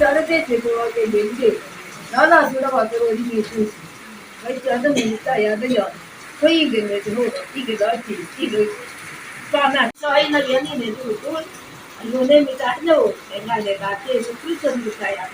Charity to go again. Nana should have the road you choose. I tell them in the tire the yacht. So you can let it over. He get out his. So I know you need to do it. And your name is I know, and I let that take a prison to tie up.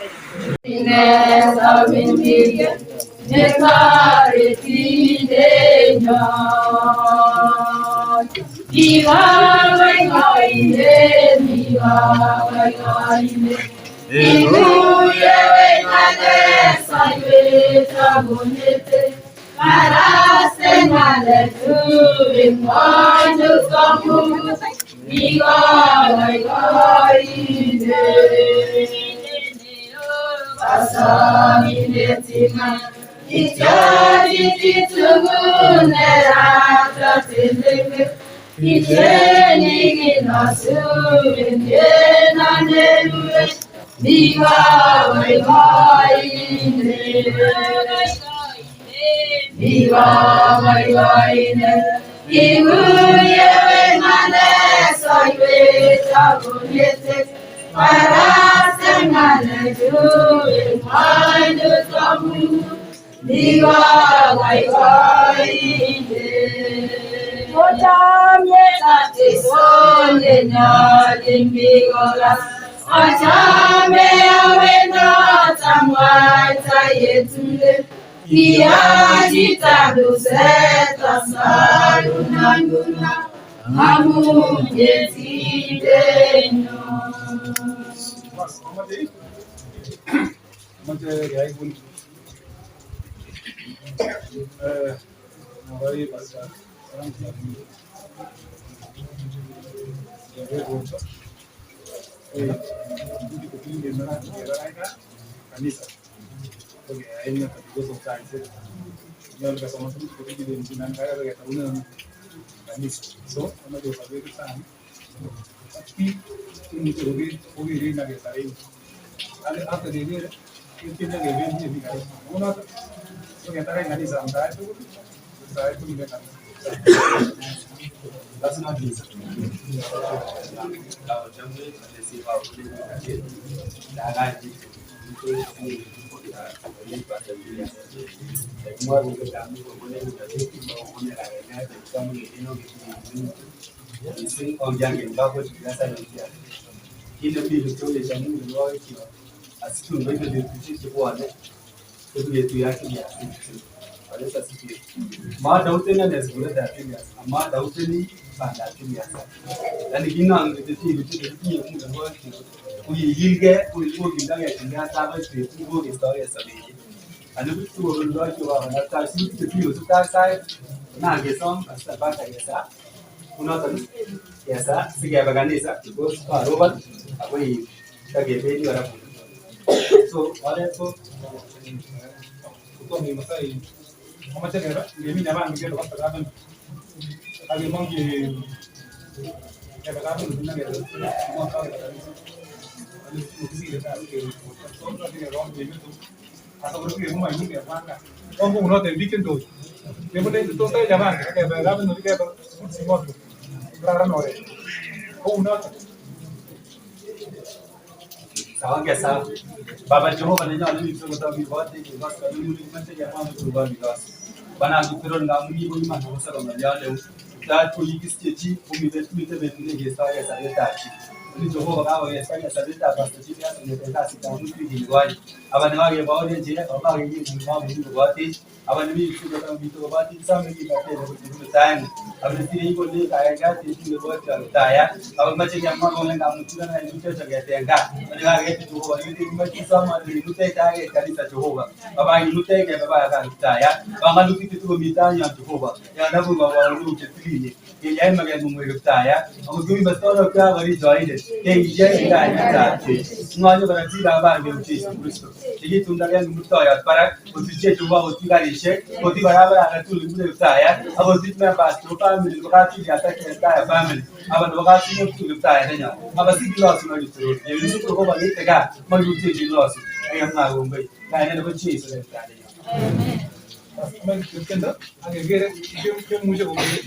Baba Jehovah ni nyali ni somo tawi wate ni basta ni muli mante ya mama tuwa bigas bana dukiro nga muli muli mante wasa na yale da to yikisteji umi betu mite betu ne gesta ya sabeta chi ni Jehovah kawa ya sabeta basta chi ya ne tenda sita muli ni wali abana wage baone jina baba wage ni mama ni wate abana mi tu bata mi to wate samme ki bate ni time abana tiri ko le kaya ga ti ni wate taya abana mache ya mama ne nga mutuna na ni te chaga tenga ni wage tu ko ni ti sama ni mute kaya kanisa Jehovah baba ni mute ke baba ga taya baba lu ti tu mi tanya Jehovah ya na bu baba lu ke tiri ni ya ma ga mu mu taya amu gumi bastoro ka bari join ke ya ga ya ta ngani bara ti da ba ni ti Kristo ये तुम लोग यार मुझे तो याद पड़ा उसी चीज़ जो हुआ उसी का रिश्ते उसी बराबर आना तू लिखने लगता है यार अब उसी में बात लोका मिल लोका चीज़ जाता है कहता है फैमिली अब लोका चीज़ में तू लिखता है ना अब ऐसी गिलास में लिखते हो ये भी तो को बात है क्या मजबूत चीज़ गिलास ये हम ना घूम गई कहने तो कुछ चीज़ लगता है मैं कितने दर आगे गेरे क्यों मुझे बोल रहे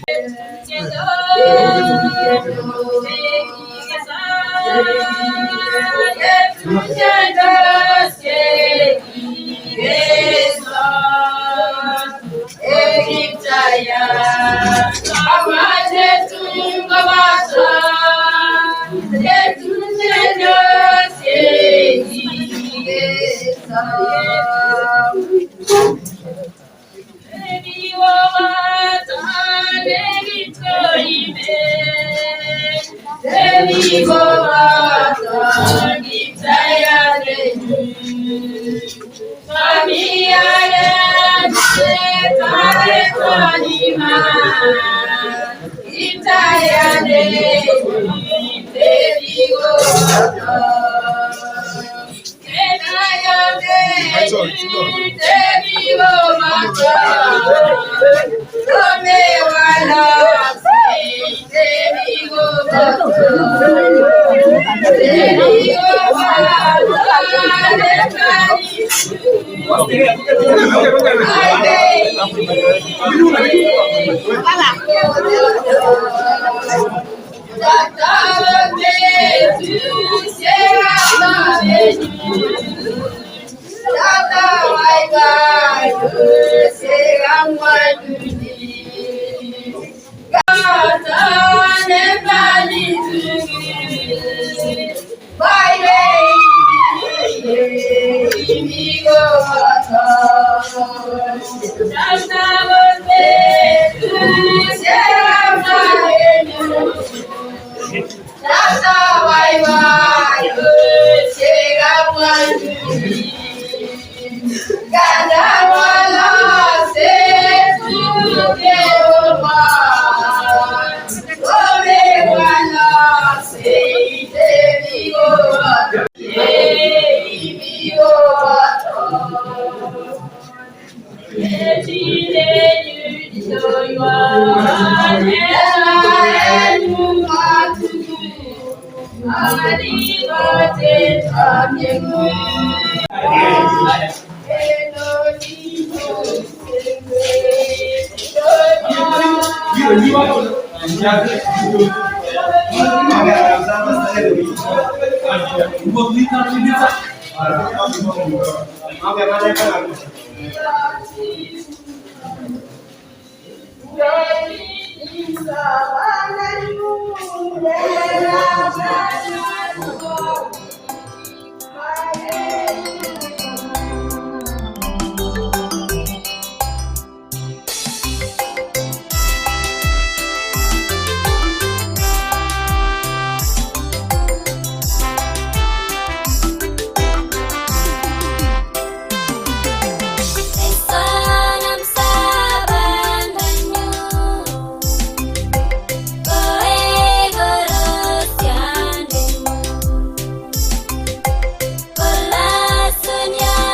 Pelas senyap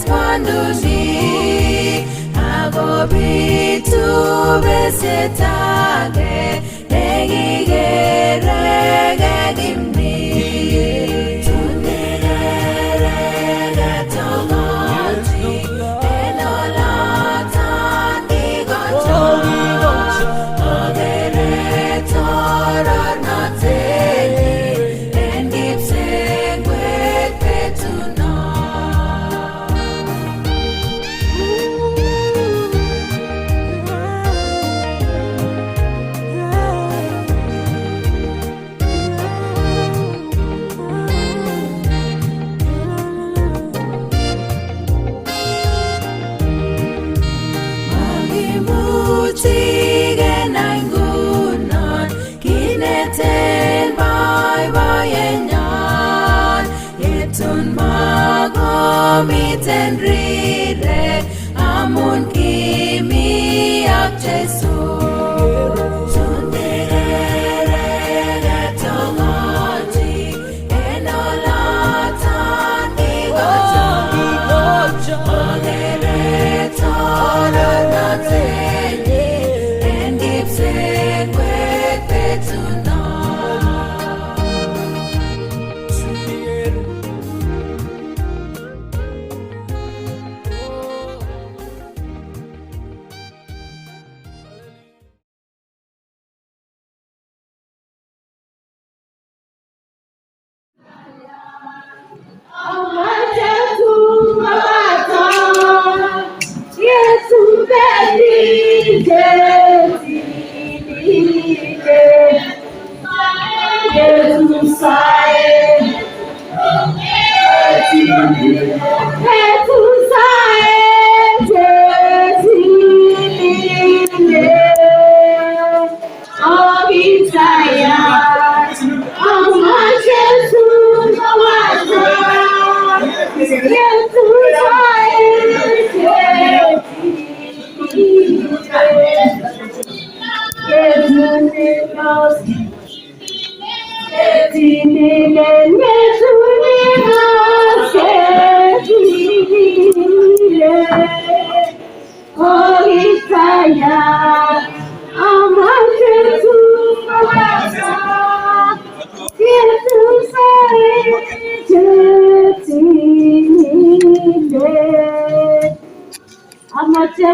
Quando si agobitu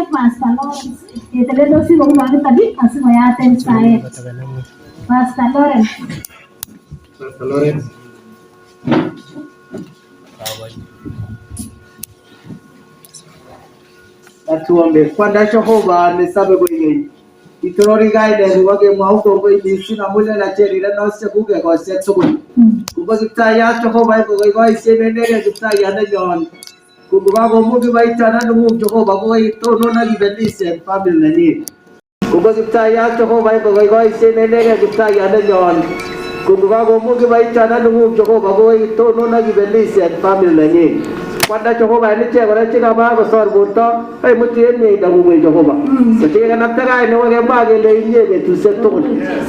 Pastor Lawrence. Kita lihat dosi baru banget tadi kasih bayatin saya. Pastor Lawrence. Pastor Lawrence. Atuombe kwanda Jehova nisabe kwenye itorori guide wage mauko kwa ibisi na mule na cheri na nose kuge kwa setso kuko kitaya Jehova iko kwa isemenere kitaya na jon kuko kwa mugi baitana ndugu Jehova kwa itono na gibelise family nani kuko kitaya Jehova iko kwa isemenere kitaya na jon kuko kwa mugi baitana ndugu Jehova kwa itono na gibelise family nani kwanda Jehova ni che bara che ba ba sor burta ai mutie ni da mu Jehova so che na tara ne wa ba ge le ni be tu se to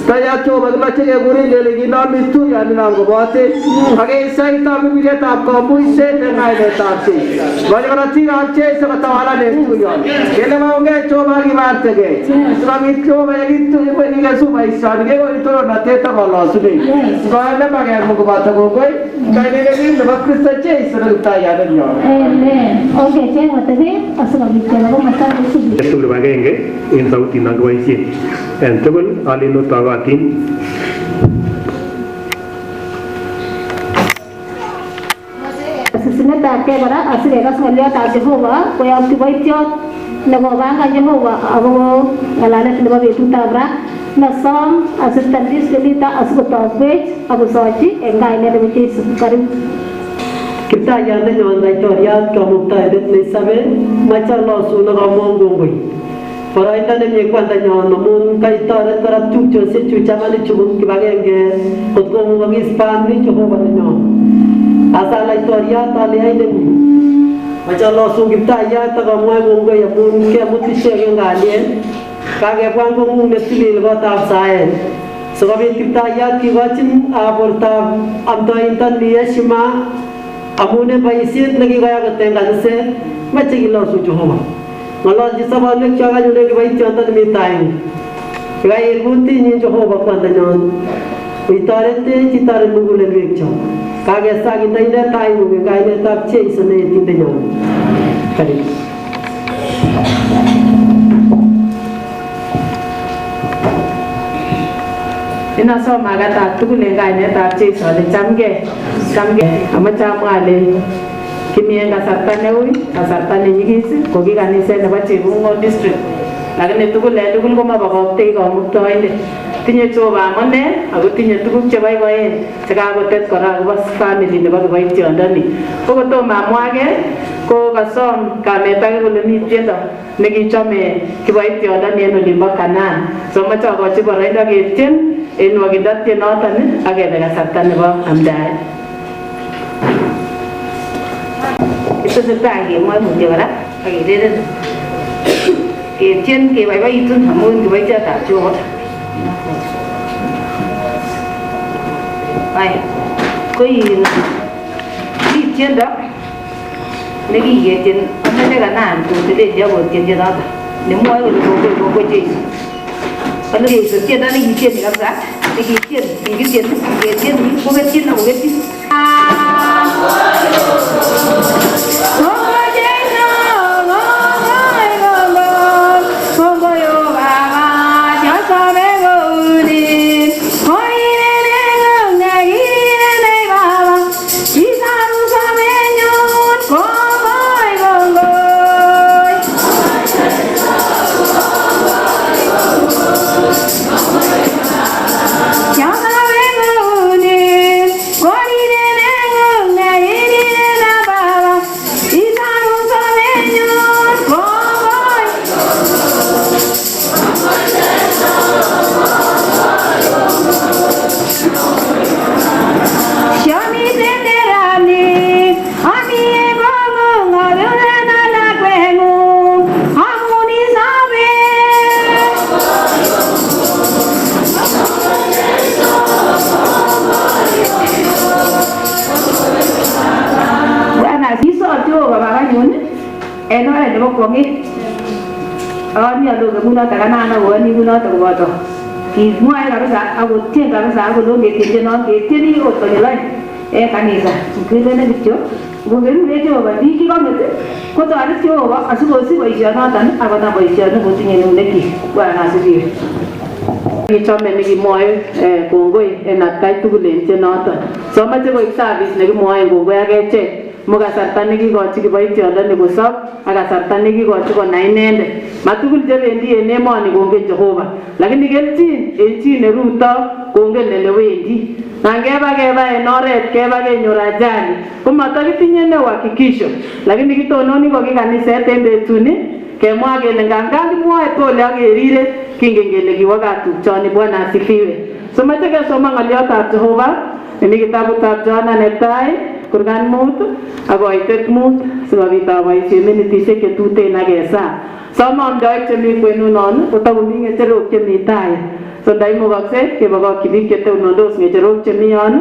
ta ya cho ba ma che guri le le na mi tu ya ni na go bate age sai ta mi le ta ko mu se ne na le ta se ba ga ti ga che se ta wala ne tu ya ke le ma nge cho ba gi mar te ge so mi cho ba gi tu ko ni ga su ba sa ge ko to na te ta ba la su ni ko le ba ge mu go ba ta go ko kai ne ge ni ba krista che se ta ya ne Amen. Okay, saya mau tanya, asal kita lalu makan di sini. Betul bagenge in sauti nangwaisi. And tebul alino tawatin. Sesuatu tak kaya bara, asal mereka semua tak Jehova, kau yang tiba itu, negara kan Jehova, aku ngalana tiba itu tabra, nasam asal tadi sekali tak asal tahu aku sahaja, enggak ini ada macam sekarang. Kita yang ada jangan dicariat kamu tak ada ni sahaja macam lo sunnah kamu gungui. Para itu ni mengikuti jangan namun kita ada terap cuci secuci mana cuma kibagai ke kau mungkin spam ni cukup banyak. Asal dicariat alih ini macam lo sunnah kita ya tak kamu gungui ya pun kita mesti share ngalih. Kage pun kamu mesti lihat tak saya. Sebab kita ya kiwacin aporta amta intan dia cuma amune baisit lagi gaya ketengan se macam gila su Jehova ngololchi sobonwekchok anyun en kiboitiondo nemi taing'ung. Yekaiker kutinyin Jehova kwandanyon, itoretech itoret mugulelwekyok. Kakesa kinde ine taing'ung en kainetab Jeiso ne Yetindenyon. Karibu. Inasoma katab tugul en kainetab Jeiso ale chamgei. Amache amwa ale kimi en kasarta neui, kasarta nenyigis ko ki kaniset nebo Chebungo district. Lakini tugul en tugul komabokoktoi Kamuktaindet. Tinye Jehova amune ako tinye tuguk cheboiboen chekakotet kora akobo family nebo kiboityondoni. Ko kotomo amwage ko kasom kamet ake kole mi tiendo nekichome kiboityondoni en olimbo Kanaan. So moche akochi boroindo ketien en nwokindo tienoton ak kebe kasarta nebo amdaet. Itesetai kemwoe mutyo kora ak kelelen ketien keboiboitun amun kiboityotab Jehova. Haya, koi mi tiendo nekiketien amache Kanaan kotelelji akotien tienoton nemwoe kole kongoi Jeiso. Kale Jeiso tiendo nekitieni kabisa nekitien ketien koketyin akoketyin. Kimwae kabisa akotien kabisa akolongetienon ketieni ot konyil oeng kanisa. Kilelen kityo ngokerure Jehova biik kikonget kotoret Jehova asikosich boisionoton akonam boisioni kotinye eunekyik. Bwana asifiwe. Kichome nekimwoe kongoi en atkai tugul en tienoton. So moche koik service nekimwoen kongoi ak echek. Mo kasarta nekikochi kiboityondoni kosob ak kasarta nekikochi konai inendet. Matugul chebendi en emoni kongen Jehova, lakini kelchin en chi neruto kongen elewendi. Nangeba en oret keba kenyor ajali komatakitinye ne uhakikisho, lakini kitononi ko kikaniset en betuni kemwa kele ngangan kimwoe pole ak kerire kingen kele kiwo katupchoni. Bwana asifiwe. So moche kesoma ng'oliotab Jehova nemi kitabutab Johana netai kurgan 5 ak koitet 5 sikobit aboisien minitisiek chetuten ak kesaa. Somo amdoik chemi kwenunon kotakomi ng'echerok chemi tai. So ndaimukokse kebokokyi biik chetonondos ng'echerok chemi yon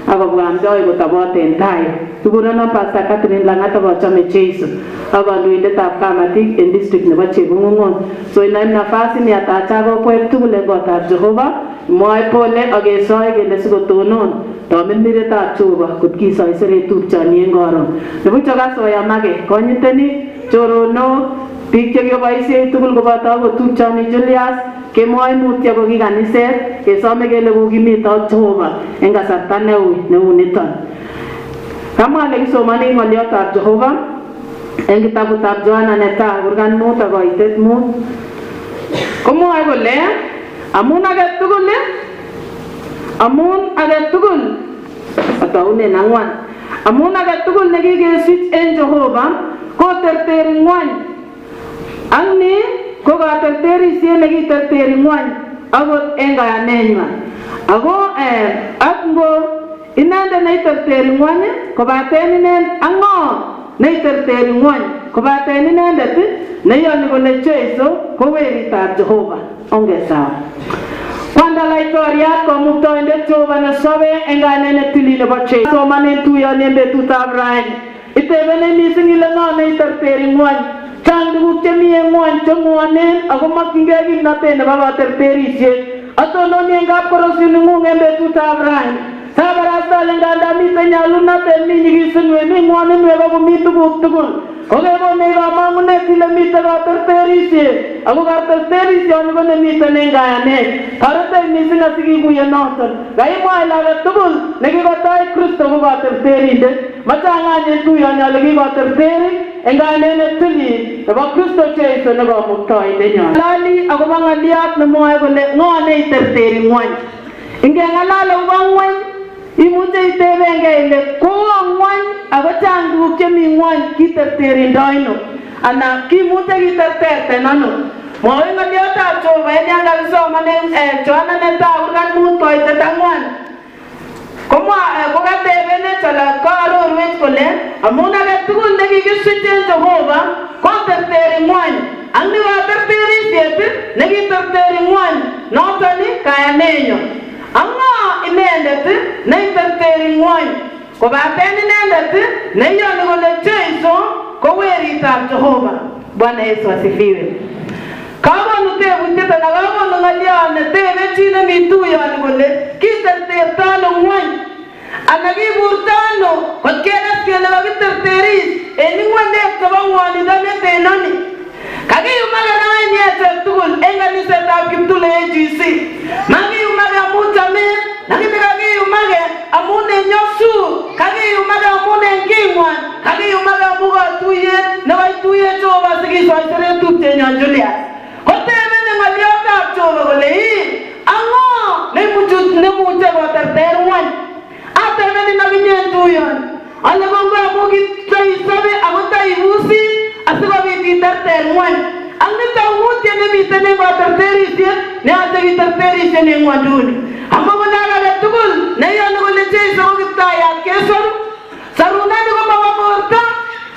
akobwa amdoik kotobot en tai. Kikurenon Pastor Catherine Lang'at akochome Jeiso ak kandoindetab kamatik en district nebo Chebungu'ng'on. So inaim nafasi ni atacha kokwet tugul en kotab Jehova mwoe pole ak kesoe kele sikotonon tamirmiretab Jehova kot kisoisere tupchoni en koron. Nebuch okasoyamake konyitenik choronok biik chekiboisie tugul koboto akot tupchoni Julius kemwoe mutyo ko kikaniset kesome kele kokimito ak Jehova en kasarta neui neu niton. Kamwa ale kisomoni ng'oliotab Jehova en kitabutab Johana netai kurgan 5 ak koitet 5 komwoe kole amun age tugul ataunen 4 amun age tugul nekikesich en Jehova koterteri ng'wany ak ni ko katerterisiet nekiterteri ng'wany akot en kayanenywan ako ak ngo inendet neiterteri ng'wany kobaten inendet ak ng'o neiterteri ng'wany kobaten inendet neyoni kole Jeiso ko weritab Jehova. Ongesawa kwanda laitoriat Kamuktaindet Jehova nesobe en kainet netilil nebo Jeiso. Somanen tuyoni en betutab raini itebenen missing ile ng'o neiterteri ng'wany chang tuguk chemi en ngwony chengwonen ako mokyingei kimnotet nebo katerterisiet. Atononi en kapkorosing'ung en betutab rani. Sabarasta ale nganda miten nyalulnatet, mi nyigisinwek, mi ngwoninwek ako mi tuguk tugul. Kokekonech kamang'unet ile miten katerterisiet ako katerterisioni ko nemiten en kayanet. Toretech missing asikikuye noton. Kaimwa ile age tugul nekikotoich Kristo ko katerterindet. Machang'any en tuyoni ale kikoterteri en kayanet netilil nebo Kristo Jeiso ne kamuktoindenyon. Ng'alali akobo ng'oliot nemwoe kole ng'o neiterteri ng'wony. Ingeng'alal akobo ng'wony imuche itebengei ile kowo ng'wony ako chang tuguk chemi ng'wony kiterterindoi ana kimuche kiterterten ano. Mwoe ng'oliotab Jehova en yan kakisomanen Johana netai kurgat 5:4. Kokatebenen ala kaarorwech kole amun age tugul nekikisich en Jehova koterteri ng'wony. Ak nekaterterisiet nekiterteri ng'wony noton kayanenyo. Ang'o inendet neiterteri ng'wony kobaten inendet neiyoni kole Jeiso ko weritab Jehova. Bwana Yesu asifiwe. Kakonu tebutiet anan kakonu ng'oliot netebe chi nemi tuyoni kole kiterterto ano ng'wony ana kiburto ano kot kekas kele kakiterteris en ing'wendet chebo ng'wonindo netenoni. Kakiyumak en echek tugul en kanisetab Kiptule AGC. Makiyumak amun chamet, lakini kakiyumak amun en nyosut, kakiyumak amun en king'wan, kakiyumak amun katuyet nekaituye Jehova sikisoiseren tupchenyon Julius. Kotebeni ng'oliotab Jehova kole ang'o nemuche koterter ng'wony. Atebeni nakinye en tuyoni ale kongoi amun kitaisobe ako taibusi asikobit iterter ng'wony. Ang nitaungutye nemiten en katerterisiet neyoche kiterterisien en ng'wonduni. Amo konai age tugul neiyoni kole Jeiso ko Kiptayat kesoru. Sarunani ko mabo borto,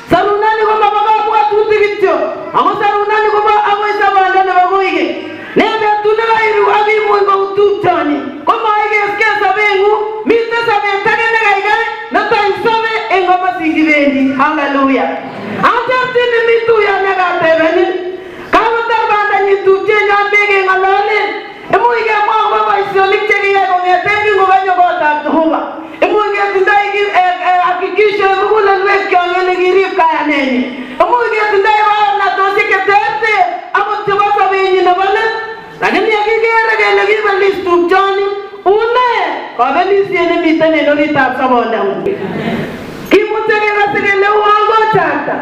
sarunani ko mabo kabwatutik kityo, ako sarunani ko akoi sabanda nebo koigeny. Ne betut nekairu akimuch kou tupchoni komoikeske sobeng'ung, miten sobet age nekaikai netaisobe en komosin kibendi. Haleluya. Acherchini mi tuyoni akatebenin kakotar bandanyi tupchenyon bekeng'ololen. Imuch kemwa akobo boisionik chekiyai kong'eten kingokanyo kotab Jehova. Imuch ketindoi hakikisho en mugulelwekyok kele kirib kayanenyi. Imuch ketindoi baornatosiek cheterter akot chebo sobenyi nebo let. Lakini yekikere kele kibelis tupchoni une kabelisiet nemiten en oritab sobondang'ung. Kimuche kekase kele uon kochakta,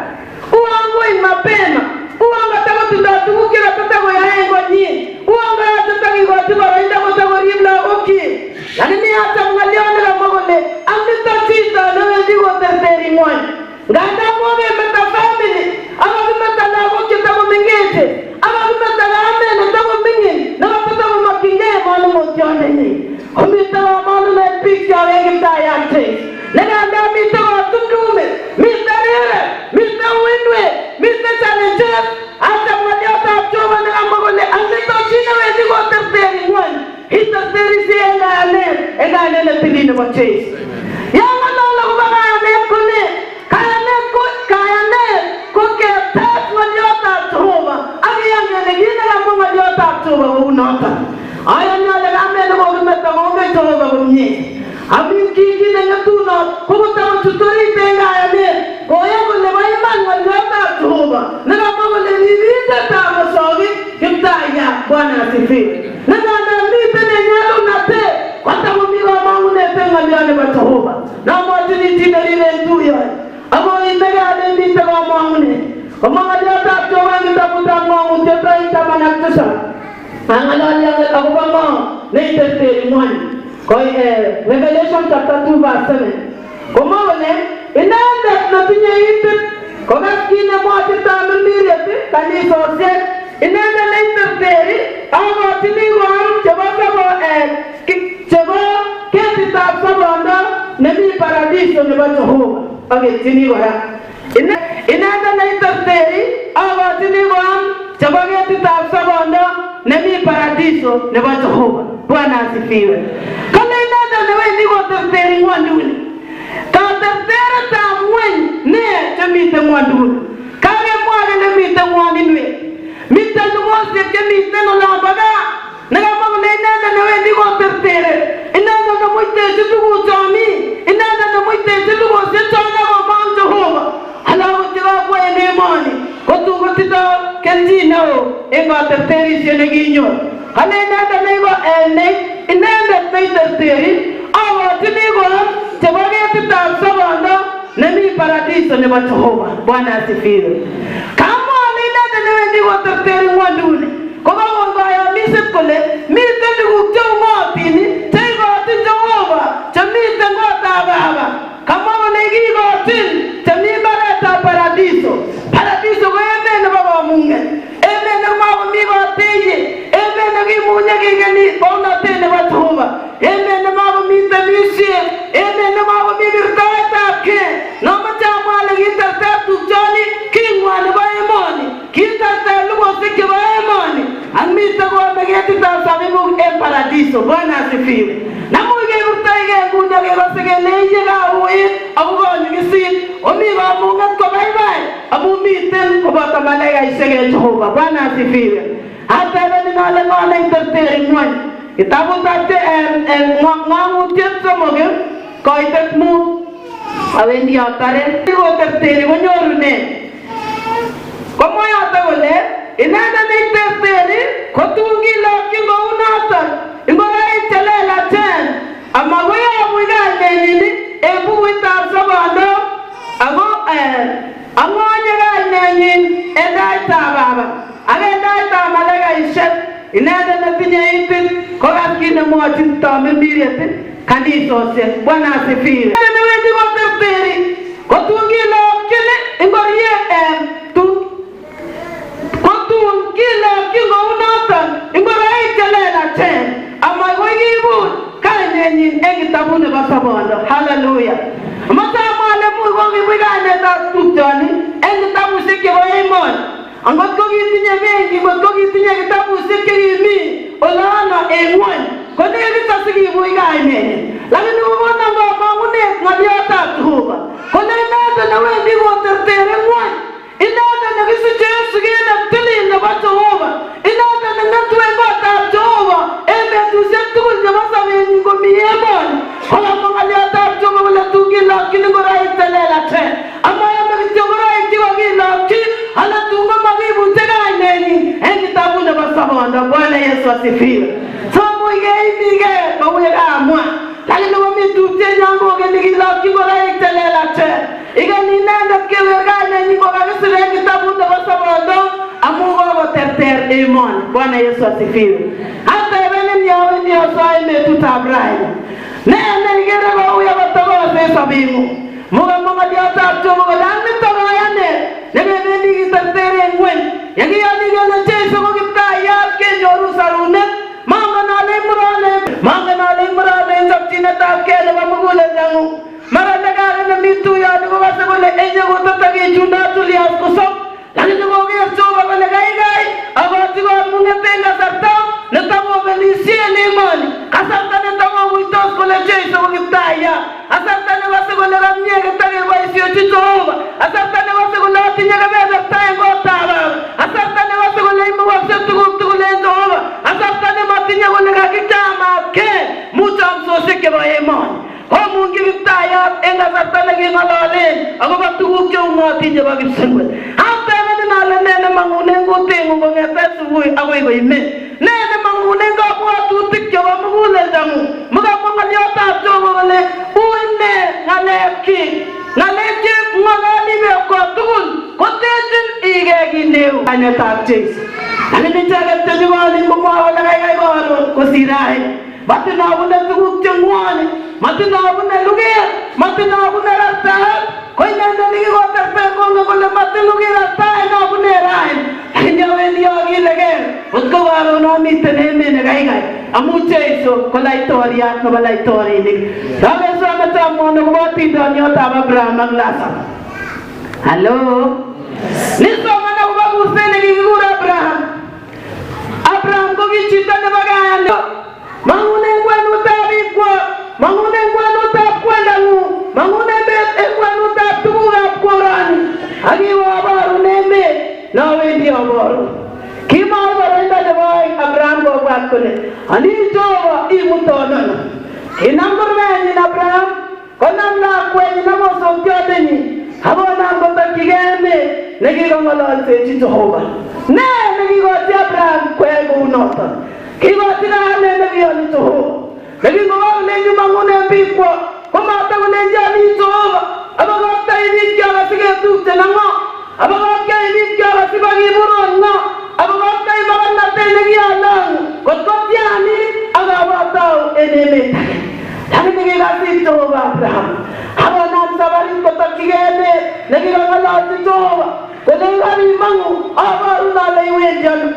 uon koit mapema, uon katakotindo tuguk chekatatakoyae konyin, uon kayachetakikochi boroindo kotakorib lagokyik. Lakini acha ng'oliot nekamwa kole ak nito chito newendi koterteri ng'wony. Ngandan kokemeto family akakimeto lagok chetakomengechen akakimeto kamet netakoming'in nekatatakomokyingei manung'otiondenyin. Komiten kamonunet bikyok en Kiptayat Jeiso. Nekandan miten kotumtumit, miten rirek, miten uinwek, miten challenges. Acha ng'oliotab Jehova nekamwa kole ak nito chi newendi koterteri ng'wony iterterisi en kayanet netilil nebo Jeiso. Yan ng'olol akobo kayanet kole kayanet ko ketech ng'oliotab Jehova ak iyan kele kit nekamwa ng'oliotab Jehova kou noton. Ayani ale kamet nekokimeto kongoi Jehova komie. Amin kit nengetunot kokotakochut orit en kayanet koyan kole bo iman ng'oliotab Jehova nekamwa kole ribindetab mosongik Kiptayat. Bwana asifiwe. Nekandan miten en nyalulnatet kotakomi kamang'unet en ng'oliot nebo Jehova. Namwachini chi neribe en tuyoni akoimeke ale miten kamang'unet. Komwa ng'oliotab Jehova en kitabutab Ng'ong'utiet 17. Ang'ololi akobo ng'o neiterteri ng'wony. Revelation chapter 2:7. Komwa kole inendet netinye itit kokas kit nemwochi tamirmiriet kanisosiek. Inendet neiterteri akochini koam chebo ketitab sobondo nemi paradiso nebo Jehova. Aketchini kora inendet neiterteri akochini koam chebo ketitab sobondo nemi paradiso nebo Jehova. Bwana asifiwe. Kale inendet newendi koterteri ng'wonduni. Katerteretab ng'wony ne chemiten ng'wonduni. Kakemwa kele miten ng'woninwek. Miten lugosiek chemiten olabaga nekamwa kole inendet newendi kotertere, inendet nemuitechi tuguchomi, inendet nemuitechi lugosiek chon akomong Jehova. Alakot chekabwa en emoni kotun kotindoo kelchin neo en katerterisiet nekinyor. Kale inendet neiterteri akochini kora chebo ketitab sobondo nemi paradiso nebo Jehova. Bwana asifiwe. Kamwa ale inendet newendi koterteri ng'wonduni kokakon kayamiset kole miten tuguk cheung'otin cheikochin Jehova chemiten kotab Baba. Kamwa kole kikochin chemi mbaretab paradiso. Paradiso ko emet nebo kamung'et, emet nemakomi koteye, emet nekimunye kikeni bounatet nebo Jehova, emet nemakomi temisiet, emet nemakomi birtoetab kee. Nomoche amwa ale kiterter tupchoni king'wa nebo emoni, kiterter lugosiek chebo emoni, ak miten koame ketitab sabibuk en paradiso. Bwana asifiwe. Namuch kebirtoigei nguni ak kekose kele iye kauit ako konyikisit, omi kamung'et kobaibai amu miten koboto malaikaisiek en Jehova. Bwana asifiwe. Atebenin ale ng'o neiterteri ng'wony. Kitabutab Ng'ang'utiet 3 koitet 5 awendi atare. Koterteri konyorune. Komwa yoto kole inendet neiterteri kotun kilokyin kounoton ingoroik chelelachen amakoyobu kainenyin en bukuitab sobondo ako ang'onye kainenyin en taitab Baba ak en taitab malaikaisiek. Inendet netinye itit kokas kit nemwochin tamirmiriet kanisosiek. Bwana asifiwe. Inendet newendi koterteri kotun kilokyin ingoriet kotun kilokyin kounoton ingoroik chelelachen amakoi kibur kainenyin en kitabut nebo sobondo. Haleluya. Amatamwa ale much kokibuch kainetab tupchoni en kitabusiek chebo emoni. Angot ko kitinye benki, ngot ko kitinye kitabusiek chekimi olano en ng'wony ko nekit asikibuch kainenyin. Lakini kokonon kamang'unet ng'oliotab Jehova kole inendet newendi kotertere ng'wony, inendet nekisiche en siget netilil nebo Jehova, inendet nengetu en kotab Jehova en betusiek tugul chebo sobenyin komi emoni. Kokamwa ng'oliotab Jehova kole tun kilokyin ngoroik chelelachen, amayome kityo ngoroik chekakilokyi, ala tun komakibutye kainenyin en kitabut nebo sobondo. Bwana Yesu asifiwe. So much keimigei kou yekamwa, lakini komi tupchenyon kokeni kilokyi ngoroik chelelachen. Ikeni inendet kewer kainenyin kokakisir en kitabut nebo sobondo amu kokoterter emoni. Bwana Yesu asifiwe. Atebenin yawendi osoe betutab raini, nee neikere kou yekotokos en sobeng'ung. Mukamwa ng'oliotab Jehova kole ak nitok kayanet nekebendi kiterter en ng'weny. Yekiyoni kele Jeiso ko Kiptayat kenyoru sarunet. Mangen ale imurone en chopchinetab kee nebo muguleldang'ung. Mara nekare nemi tuyoni kokose kole enye kototakechundot Julius kosob, lakini koker Jehova kole kaikai akochi kamung'et en kasarta netakobelisien emoni, kasarta netakokuitos kole Jeiso ko Kiptayat, kasarta nekose kole kamie ketakeboisiochi Jehova, kasarta nekose kole atinye kebeberta en kotab Baba, kasarta nekose kole imukokse tuguk tugul en Jehova, kasarta nemotinye kole kakichamatgei muchomsosiek chebo emoni. Komung'chi Kiptayat en kasarta neking'ololen akobo tuguk cheung'otin chebo kipsengwet. Atebenin ale nee nemang'unen kuteng'ung kong'eten subui akoi koimen, nee nemang'unen kabwatutik chebo muguleldang'ung. Mukamwa ng'oliotab Jehova kole ui nee ng'alekyik, ng'alek cheng'ololi biik kotugul kotechin igei kit neu kainetab Jeiso. Lakini icheket chenyikonin komwoe kole kaikai koron kosir raini. Matinobune tuguk cheng'wone, matinobune luget, matinobune rartaet. Ko inendet nekikoterter kongen kole matin luget rartaet nobune raini. Lakini awendi akilegei kot ko karon amiten emet nekaikai amu Jeiso ko laitoriat nebo laitorinik. Akesome chamwon akobo atindoniotab Abraham ak Lazarus. Hello? Nisoman akobo kurset nekikikur Abraham. Abraham ko ki chito nebo kayanet. Mang'unen kwenutab bikwok, mang'unen kwenutab kwendang'ung, mang'unen kwenutab tugukab koroni, akiwe aborun emet no nenyi abona ngotakigeme nekikong'ololsechi Jehova ne nekikochi Abraham kweko unoto kikotinane nekiyoni Jehova nekikokolenji mang'une biikwo komatakolenjani Jehova abakoktai biik kyok asiketupche na ng'o abakoktai biik kyok asibakiburon ng'o abakoktai makornatet nekiyolong kotko tiani akabotau en emet age lakini kikasit Jehova Abraham akonam sabarit kotokyigei emet nekikong'ololchi Jehova kole karimang'u aborun ale iwendi ano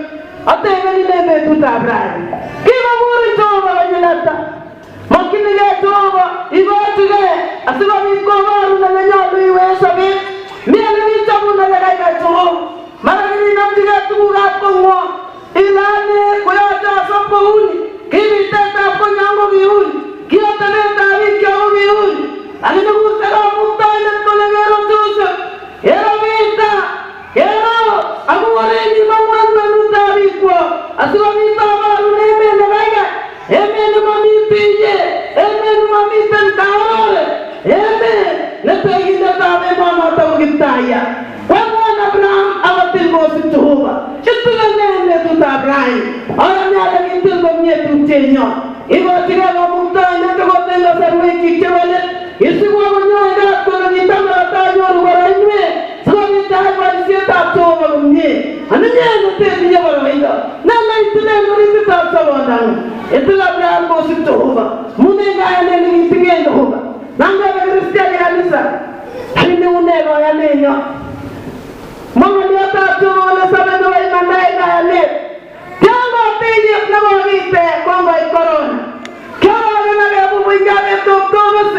atebenin en betutab rani kikokurin Jehova konyil ata mokyinigei Jehova iborchigei asikobit koborun ale nyolu iwe en sobet mi ole kichobun ole kaikai Jehova mara kininamchigei tugukab kong'wong ile ane koyoche asob kouni kibitetab konyon ko kiuni kiyotenetab biik kyok ko kiuni lakini kusero muktoindet kole kero Joseph kero Peter kero akukolenji mang'wan kwenutab biikwok asikobit aborun emet nekaikai emet nemomi tiiyet emet nemomiten kaorore emet netekindetab emonoto ko Kiptaiyat kwang'wan Abraham akotil kosip Jehova itile en betutab raini ayani ale kitil komie tupchenyon ikochigei kamuktoindet akot en kasarwekyik chebo let isikwa konyoidat kole kitametanyoru boroinwek sikobit ayai boisietab Jehova komie aninye netetinye boroindo nana itilen orititab sobondang'ung itil Abraham kosip Jehova munen kayanet nekitingen Jehova nangebe Kristian kanisa lakini une kayanenyo mang'oliotab Jehova ole sobe nebo imanda en kayanet tiong'otinyet nekokite kongoit korona kiorogen akebubuinkabet oktobos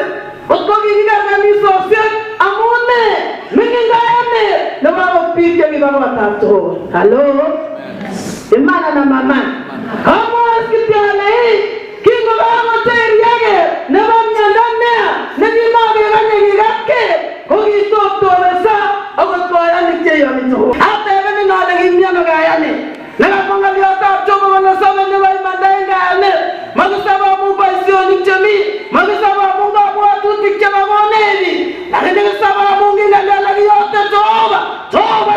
kotko kikiker kanisosiek amune mingin kayanet nebo akot biik chekibo kotab Jehova halo imana na maman amwoes kityo ale kingokakoteriage nebo miondo nea nekimokekanye kikatke kokitoktoresa akot koyanik cheyoni Jehova atebenin ale kimiono kayanet nekakwo ng'oliotab Jehova kole sobe nebo imanda en kayanet makisobe amun boisionik chemi makisobe amun kabwatutik chekakonech lakini kisobe amun kingen kele kiyote Jehova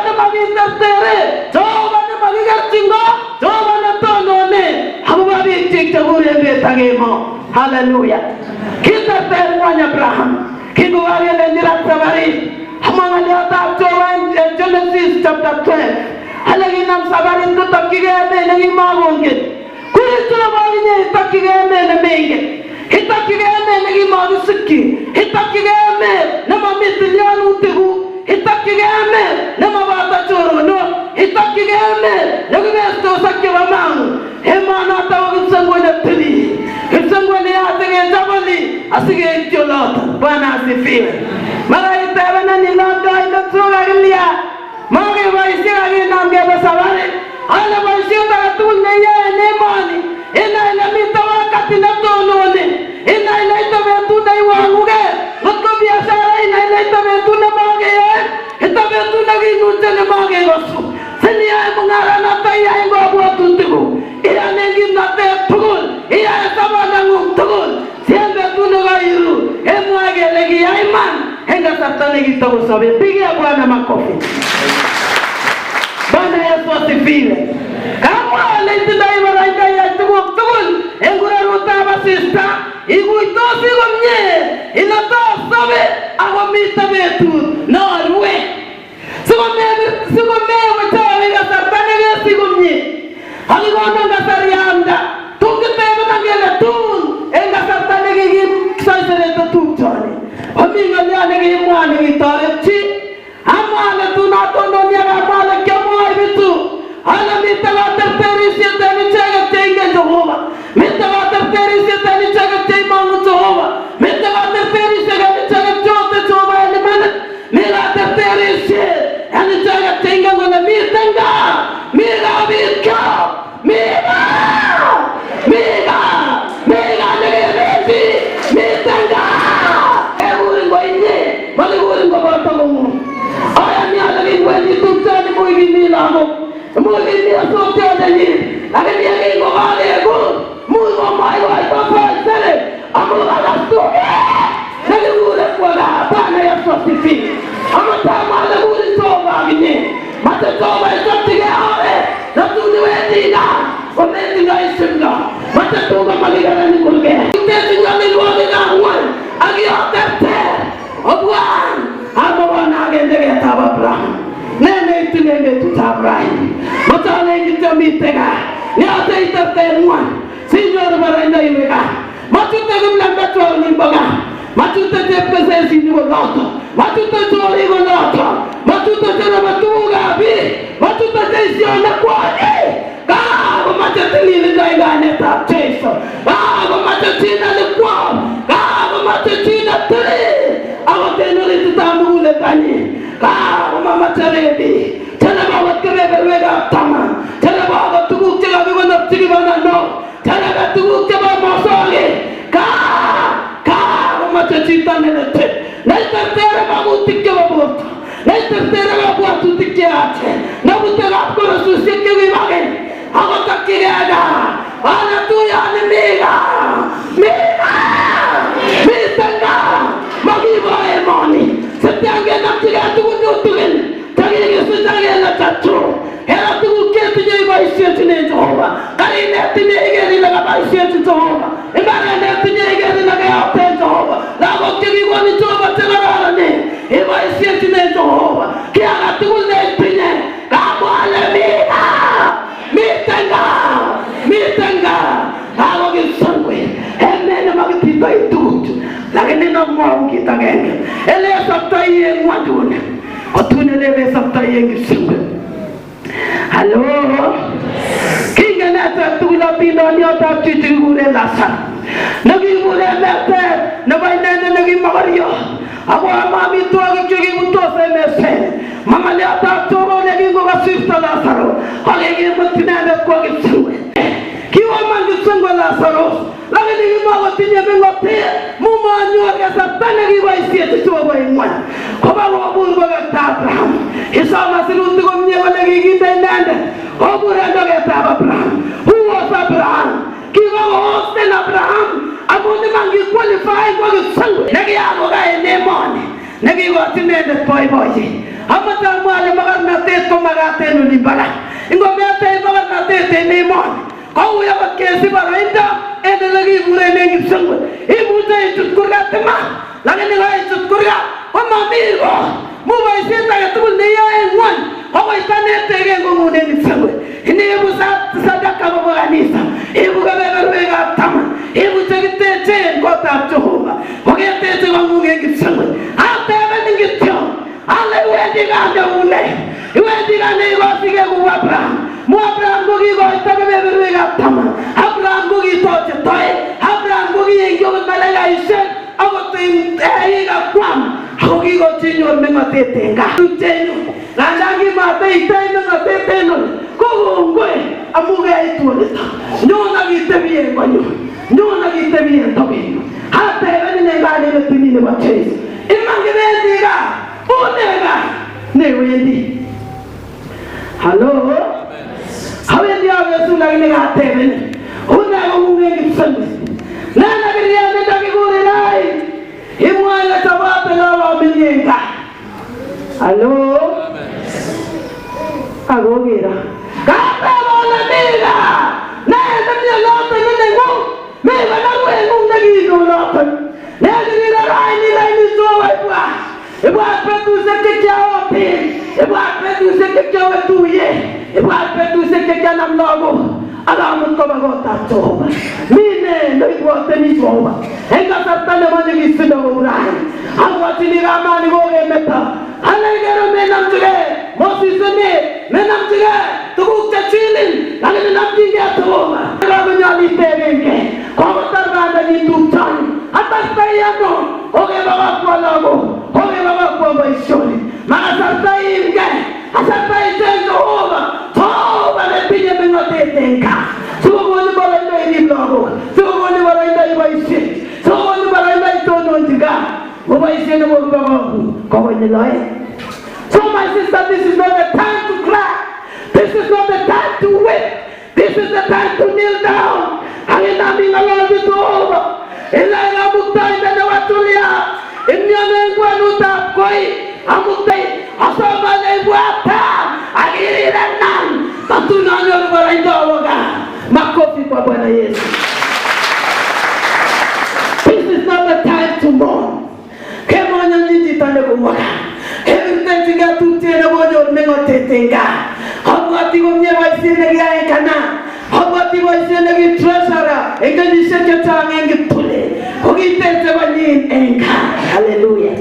nemakitertere Jehova nemakikerchin ko Jehova netonone akobo biik chik chekuren bet ak emo haleluya kiterter ng'wony Abraham kingokakelenji rat sabarit amwa ng'oliotab Jehova en Genesis chapter 12 ale kinam sabarit kotokyigei emet nekimakongen kurit Jehova akinye itokyigei emet nemengen itokyigei emet nekimakisikyi itokyigei emet nemomi tilyanutikuk itokyigei emet nemoboto choronok itokyigei emet nekibestos ak chebo mang'u emonoto ko kipsengwet netilil kipsengwet neyoche kechop oli asikeityi oloto Bwana asifiwe mara itebenin ilondoindet sokakilya makeboisie kakinam kebe sabarit ale boisiet agetugul neyoe en emoni inai ile mite wakati netononi inai ile ite betut neiwang'ugei ngotko biashara inai ile ite betut nemokeyoe ite betut nekinuche nemokekosu siniyae mung'aranoto iyae en kabwatutikuk iyae en kimnotet tugul iyae en sobondang'ung tugul si en betut nekoiru emwoe kele kiyai iman en kasarta nekitokosobe pigia Bwana makofi Bwana Yesu asifiwe kamwa ale itindoi boroindo iyai tuguk tugul en kurerutab asista ikuitosi komie ile tos sobe akomite betut norue sikomewechowe kasarta nekesich komie akikonon kasari amda tun kitebenon kele tun en kasarta nekikisoiserete tupchoni omi ng'olyo nekimwa nekitoret chi amwa ale tun atondoni akamwa ale kiamwoe bitu ale mite katerterisiet en icheket cheingen Jehova mite katerterisiet en icheket cheimong'u Jehova mite katerterisiet en icheket chote Jehova en imanit mi katerterisiet en icheket cheingen kole miten gaa mi kabit kyok mi gaa nekebendi miten gaa ekurin ko inye makikurin koboto kong'ung ayani ale kingwendi tupchoni mui kimi lagok mui kimi asoptiondenyin lakini yekingokakekur mui komaikoito saisere amu kakas tuget nekikure kwo gaa Bwana Yesu asifiwe mitega. Ni ate itatenwan. Sinyor baranda iwega. Matuta kumlamba tuwa nimbaga. Matuta tepka sesi ni waloto. Matuta tuwa ni waloto. Matuta tena matuga bi. Matuta tesi ona kwani. Kago matatili ni daigane tap cheso. Kago matatina ni kwa. Kago matatina tiri. Awa teno ni tutamu ule kani. Kago mama tarebi. Tena bawa kebebe wega tama. Tena bawa tuku tega vigo na tigi bana no. Tena ka tuku tega masoli. Kago matachita nelete. Nelete tere babu tikke babu. Nelete tere babu atu tikke ache. Nabu tega apkora susikke vimage. Ago takke gada. Ana tuya animiga. Miga. Mitanga. Magiba emoni. Setyange namtiga tuku nutugen. Tagege setyange na tacho. Hera tuku keti jai baisye tine Jehova. Kari neti negeri laga baisye tine Jehova. Imane neti negeri laga yaute Jehova. Lago kiri wani Jehova tegarara ne. Ibaisye tine Jehova. Kiaga tuku neti ne. Kabo alemiga. Mitenga. Mitenga. Lago gisangwe. Hemene magitita itutu. Lakini na mwangu kitagenge. Ele sabta iye mwadune. Otune leve sabta iye gisangwe. Hello. Kinga nata tula pino nyota chichigure lasa. Nagi gure mete. Nabai nene nagi magario. Abo amami tuwa kichigi mutose mese. Mama nyota toro nagi goga sifta lasaro. Halegi mutinene kwa gisangwe. Kiwa mangi sangwe lasaro. Lakini kimago tinye mengote. Muma nyuwa sabtane kiwa isiye tisuwa kwa imwana. Koba waburu kwa Abraham. Isama siruti kwa mnyewa nagi gita inande. Oburendo geta Abraham. Who was Abraham? Kiwa hosten Abraham. Abundi mangi qualify kwa gisangwe. Nagi yago ga enemone. Nagi wati nende poi boyi. Amata mwale magarna teto magatenu nimbala. Ingo mete magarna tete enemone. Kau ya bakesi barainda. Ene lagi bure nengi gisangwe. Ibu jai chutkurga tema. Lagi nilai chutkurga. Oma mirgo. Muba isita ya tuku neya engwan. Hawa itane tege ngumu nengi gisangwe. Ini ibu sadaka babo kanisa. Ibu kabebega tama. Ibu chagite chen kota Jehova. Hoge tete wangu nengi gisangwe. Ate nengi tyo. Ale wedi gande une. Wedi gande iwasige ku Abraham. Mu Abraham gogi go itabe bebega tama. Abraham gogi toche toy. Abraham gogi engyo malega isen. Ago tin eiga kwam. Gogi go chinyo menga tetenga. Chinyo. Nandangi mate itai menga teteno. Gogo ngwe amuge itulita. Nyona gitebiye kwanyo. Nyona gitebiye tobino. Hata ebeni negane letinine bachezi. Imangi bendiga. Unega. Ne wendi. Hello. Hawendi awesu lagine gatebeni. Unega unge gipsangwe. Nana giriane dagigure nai. Imwala tabate lawa minyenga. Hello. Agogira. Kata wala mira. Nana mia lota nene ngu. Mega na wengu nagi no lota. Nana gira rai ni lai ni soa ibwa. Ibwa petu sekecha opi. Ibwa petu sekecha wetuye. Ibwa petu sekecha namlogo. Alamu koma gota Jehova. Mine no iguote ni Jehova. Enga satane manje gisido urai. Awati ni ramani goge meta. Halegero menam jige. Mosisene menam jige. Tugu chachilin. Lagene namjinge Jehova. Rago nyali terenge. Kogo targanda ni tuchani. Atastai yano. Oge baba kwa lago. Oge baba kwa baishoni. Maga sartai inge. Asartai jen Jehova. Jehova lepinye mengo tetenga. Sugoni barainda ini lago. Sugoni barainda ibaisi. Sugoni barainda itono njiga. Ubaisi ne mo bago. Kogo nilai. So my sister, this is not the time to cry. This is not the time to weep. This is the time to kneel down. Hanginami ngalazi Jehova. Ilai ngamutai na watulia. Inyane ngwanu tapkoi. Amutai asama lebuata. Agiri renan. Patunanyo barainda waga. Makofi kwa Bwana Yesu. This is not the time to mourn. Kemonya njiti tande kumwaga. Everything tiga tuti na bonyo mengo tetenga. Hawa abwati komye boisiet nekiyae kana abwati boisiet nekitresara eng kenyisiek chechang eng Kiptule kokiteche konyin eng gaa. Haleluya.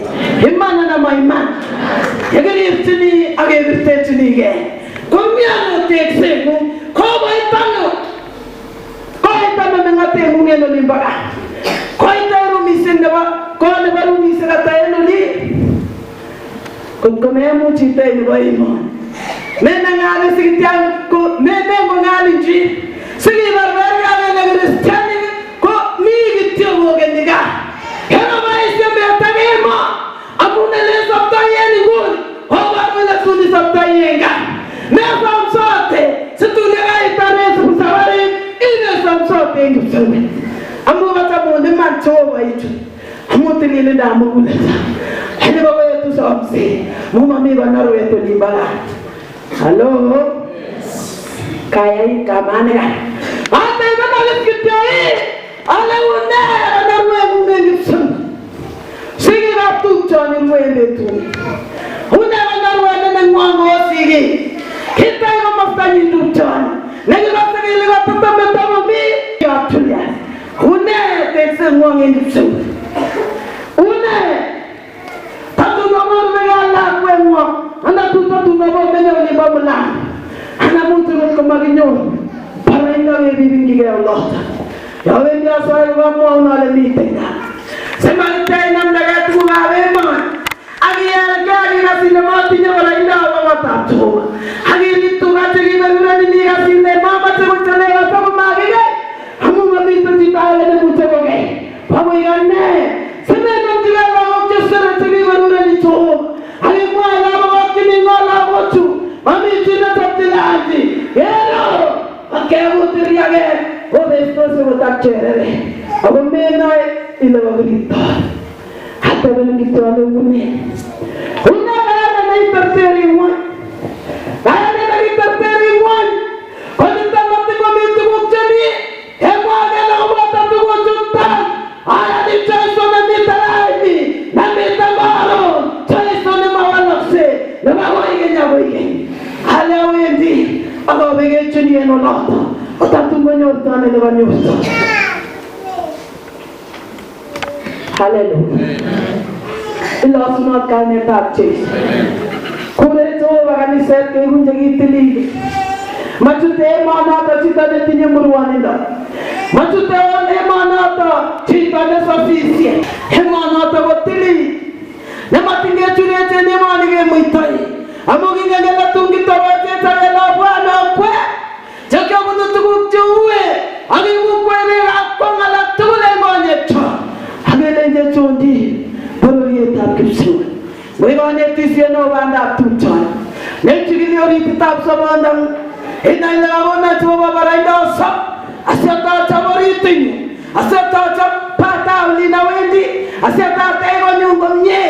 Imana na maiman yekiripchini ak kebirtechinigei komiano teksengung kokoitano mengateng'ung en olimbo gaa koitoi rumisiek nebo kot nebo rumisiek ata en oli kotko memuch itei nebo emoni menang'ali sikitian ko memeng'ong'ali chi sikibarbarkale kristianik ko mi kityo kokeni gaa yenoboisye metakemo amun elesoptoi en inguni obaru ile tun isoptoi en gaa mesom sote situn yekaitar en sabarit inesom sote en kipsengwet amu kachamun iman Jehova ichu amu tililindab muguleldo lakini kokoetu somset mu mami konorwet olimbo gaa. Halo kayait kamanika ateben alit kityo ale une konorweng'ung en kipsengwet sigikab tupchoni rue en betuni une konorwet neneng'wong kou sigik kitoi komostanyin tupchoni nekikose kele katotometo komi Julius une tekseng'wong en kipsengwet une tatunomorwekab lakweng'wong anda tutatunobomenye olimbo Mulango ana mutu komakinyoru boroindo kebibingigei oloto yowendi asoe komwaun ale miten gaa simakitech namdagei tugukab emoni akiyelgei akikas ile matinye boroindo akobo kotab Jehova akirib tuga chekiberurenin ikas ile mamache kochelewasa komakikei amu mamiten chito age nemuche kokei bakoikane simenomchigei lagok chesere chekiberureni Jehova akimwae lakokokyini ng'o lagochu mami chi netoptilanchi kero akekutiriage obestos akot ak cherere ako menoe ile kokiriptoi ateben kityo ale une kayane neiterteri ng'wony kayane nekiterteri ng'wony konito matikomi tuguk chemi kemwa kele koboto tuguchuton ayani Jeiso nemiten raini nemiten karon Jeiso nemawalokse nebo koikeny akoi keny ale awendi akobekechini en oloto kotatun konyorto ane nekonyorto. Haleluya. Ilosunot kainetab Jeiso kure Jehova kaniset keikun chekitilil machute emonoto chito netinye murwonindo machute emonoto chito nesosisye emonoto kotilil nematingechurech en emoni kemuitoi amu kingen kele tun kitorochet akelobwan okwe chekyobunu tuguk cheue akikukwekab kwong alak tugul en konyekchok akelenje chondi bororietab Kipsengwet ngoi konetisiet neo bandab tupchoni nechikili orititab sobondong'ung inai ile kakona Jehova boroindo osop asiatachop oritinyu asiatachop bata olin awendi asiatatech konyun komie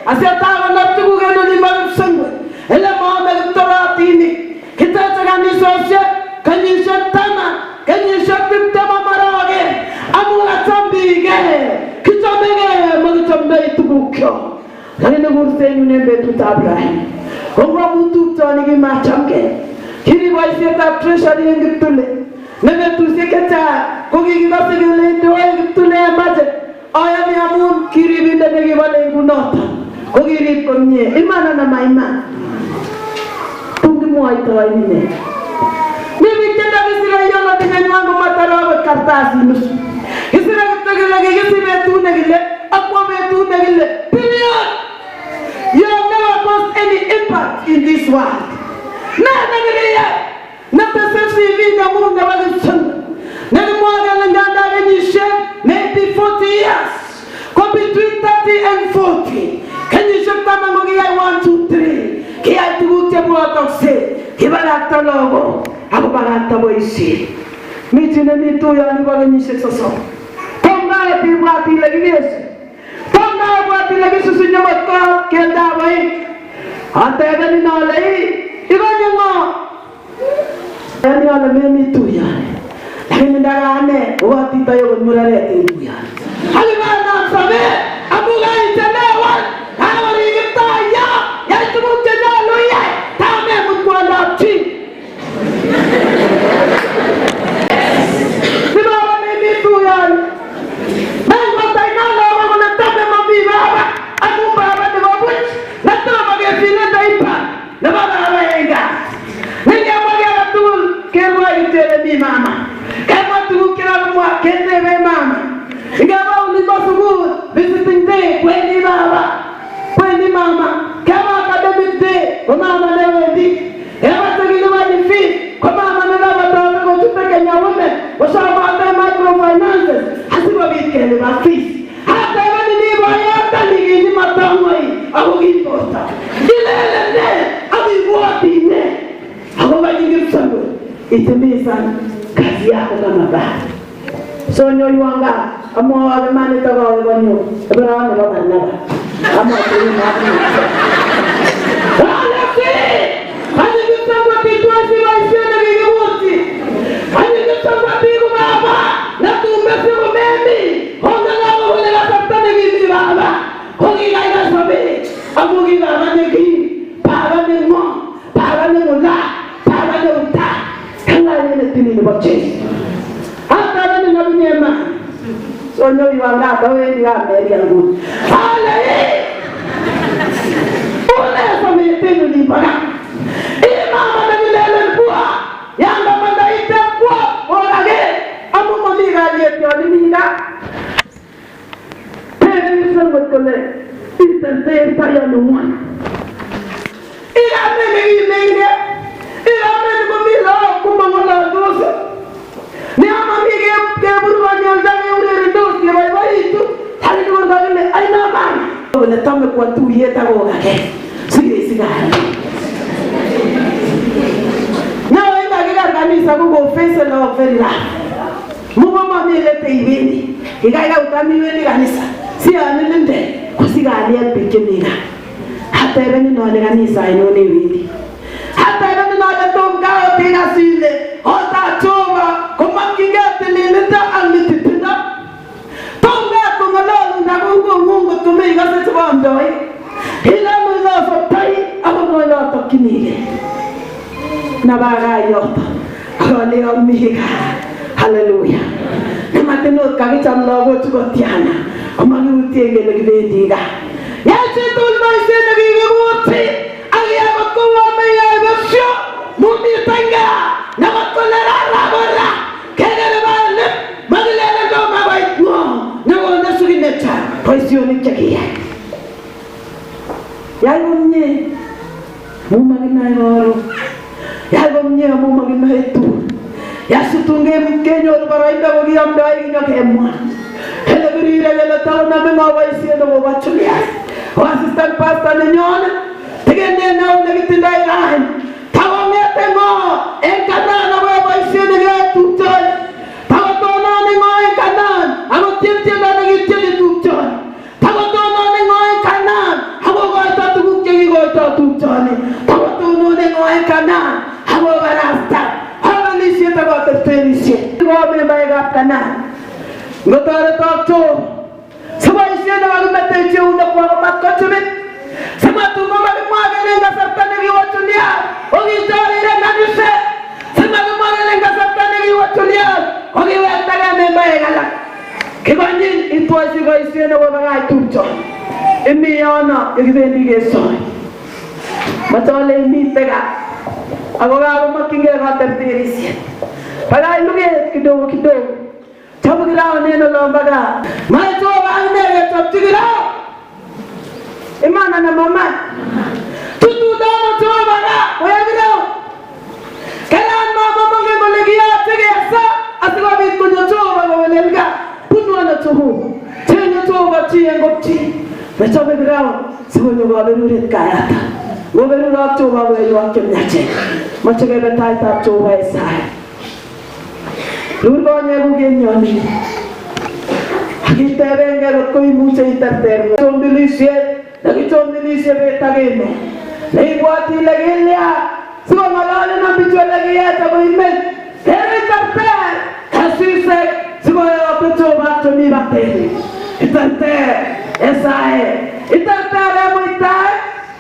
asiatakonor tuguk en olimbo Kipsengwet ele moome kiptorotinik kiteche kanisosiek kenyisiek 10 kenyisiek 20 amoroge amu kacham biik kichomegei makichomdoi tugukyok lakini kursenyun en betutab raini kongwamu tupchoni kimachamgei kiri boisietab treasury en Kiptule ne betusiek chechang kokikikose kele ndoe Kiptule emache ayani amun kiribindet nekibole ngunoton kokirib komie imana na maiman tungimwoitoi ine mi biik chetakisire yolo tinyenywan komatore akot kartasit nusu kisire kityo kele kikisir betut nekile akwo betut nekile period. You have never caused any impact in this world. Maybe 40 years. Go between 30 and 40. Can you show them 1, 2, 3? Kia tu tebotokse. Kibarata logo. Ako barata boisi. Mitine mitu ya ni baganishe soso. Tonga tibati legese. Tonga bati legese sunyamata kenda bai. Ante gani na lei. Ibanyo yani ala mimi tu yani lakini ndagane wati tayo murare tu yani halibana sabe abuga itelewa hawari gitaya ya tumu tena loya tame mutwala chi ako kiborto. Kilele ne ako ibwoti ne ako kanyikipsongo itimisan kazi yako kama baba. So nyoiwanga amwae mani tokoe konyo ebera nebo Barnaba amwae mani alasi kanyikipsongo titwasi maishene kikibuti kanyikipsongo tiku baba na tumesi kumemi hongalama kule kasartane kimi baba kongikaika sobe amuki baba neki baba ni mo baba ni mula baba ni uta kangale ni tini ni boche hata ni nabi nyema so nyo iwanga kawe ni ameri yangu ale ole sobe tini ni baba imama na milele kwa yanga manda ite kwa olage amu mamiga yetyo ni minga teni sango kole itente paya no mwana ila mene imenge ila mene komila kumangola dosa ni ama mige ke burwa nyolda ne ure dosa ke bai bai tu hali no ngale aina mama ole tame kwa tu yeta go gake sige siga na wenda kila kanisa go face la ofela mugo mami le teibeni ikaiga utamiweni kanisa si anilinde kusigalia pekemina hata ebeni nole kanisa inone windi hata ebeni nole tongao tena sile ota choma komakingete lilita alitipinda tonga tongalo ndagungu mungu tumeiga setwandoi ila mwizo sotai akonoyo tokinile nabaga yota akoleo miga haleluya namateno kagicham logo tukotiana amagi utienge legibendiga yache tulma isene gigebuti agia bakwa meya basho mumi tanga nabakolera rabora kegere bale magilele do mabaitmo nawo nasugineta posioni chakia yayumye mumagina yoro yayumye mumagina etu yasutunge mkenyo baraida bogi amdai ngakemwa hele birire le tauna me mawaisi ndo bachulia assistant pastor nyon tegende na ule kitindai rahin tawamete ngo enkana na bawaisi ne tuton tawatona ne ngo enkana amo tilti na ne gitili tuton tawatona ne ngo enkana amo goita tukje goita tuton tawatona ne ngo enkana amo barasta Alicia tagot terisi gobe bayga kana ngotare tokto sabai sena walu mette chewna ko makkochme samatu mama magale ngasartane gi watulia ogi tare re naduse samatu magale ngasartane gi watulia ogi wetare me bayga ke banyin itwasi go sena waga tucho emi yana egibendi geso matole mi tega agoga makinge ga terisi pada iluge kidogo chabugira neno lombaga mai to bangne ge chabugira imana na mama tutu dano to baga oyagira kalan mama monge bolegia tege sa aswa bit ko to baga welga punwa na to tenyo to bati engopti chabugira sigonyo ba beruret kayata goberu na to baga yo akemnyache machege betai ta to ba sai Lurgonya gugenyoni agita venga koi mucha interterno tondilisie lagi tondilisie betageno nei guati lagelia suo malale na bicho lagia ta boimen tere tarter asise suo apeto batto mi batteri itante esae itante moita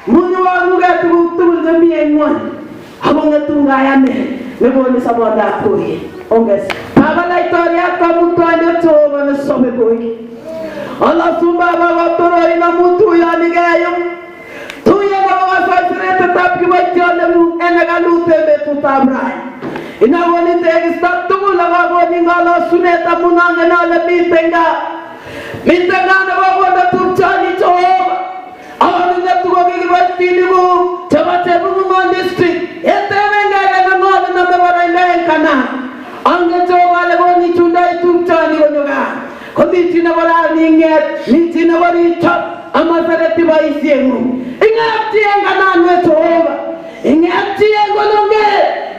munwa muga tu zami enwan abonga tungayane leboni sabonda koi onges Abala itoria kamu tuanya coba nesobe boy. Allah sumba bawa toro ina mutu ya nigayo. Tuya bawa fasire tetap kibaca lemu enagalu tebe tutabrai. Ina woni tegi stop tu laga woni ngala suneta munanga na lebi tenga. Mintenga na bawa da turchani coba. Awal ni tu gogi kibati nibu. Coba cebu mungan district. Ete menga na ngala na bawa ina kana. Angga coba lewati cundai tumpani konyoga. Kau di Cina wala ninget, di Cina wala top. amasareti baisiengu ingatienga nanwe Jehova ingatiengo longe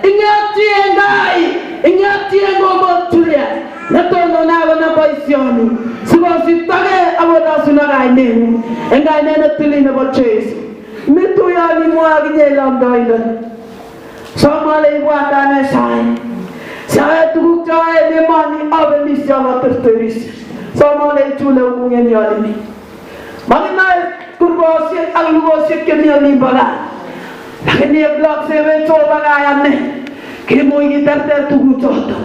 ingatiengai ingatiengo motulia natono nago na baisioni siwasitage aboda sunagainenu engainene tuline bochesu mitu yani mwagi lamdaina samale watane sai saya tukuk cae demani abeli siapa tertulis samale chule ungeni alimi magina kurbosi algosi kemiani baga lakini blok sewe coba gayane kemo ini terter tukuk coto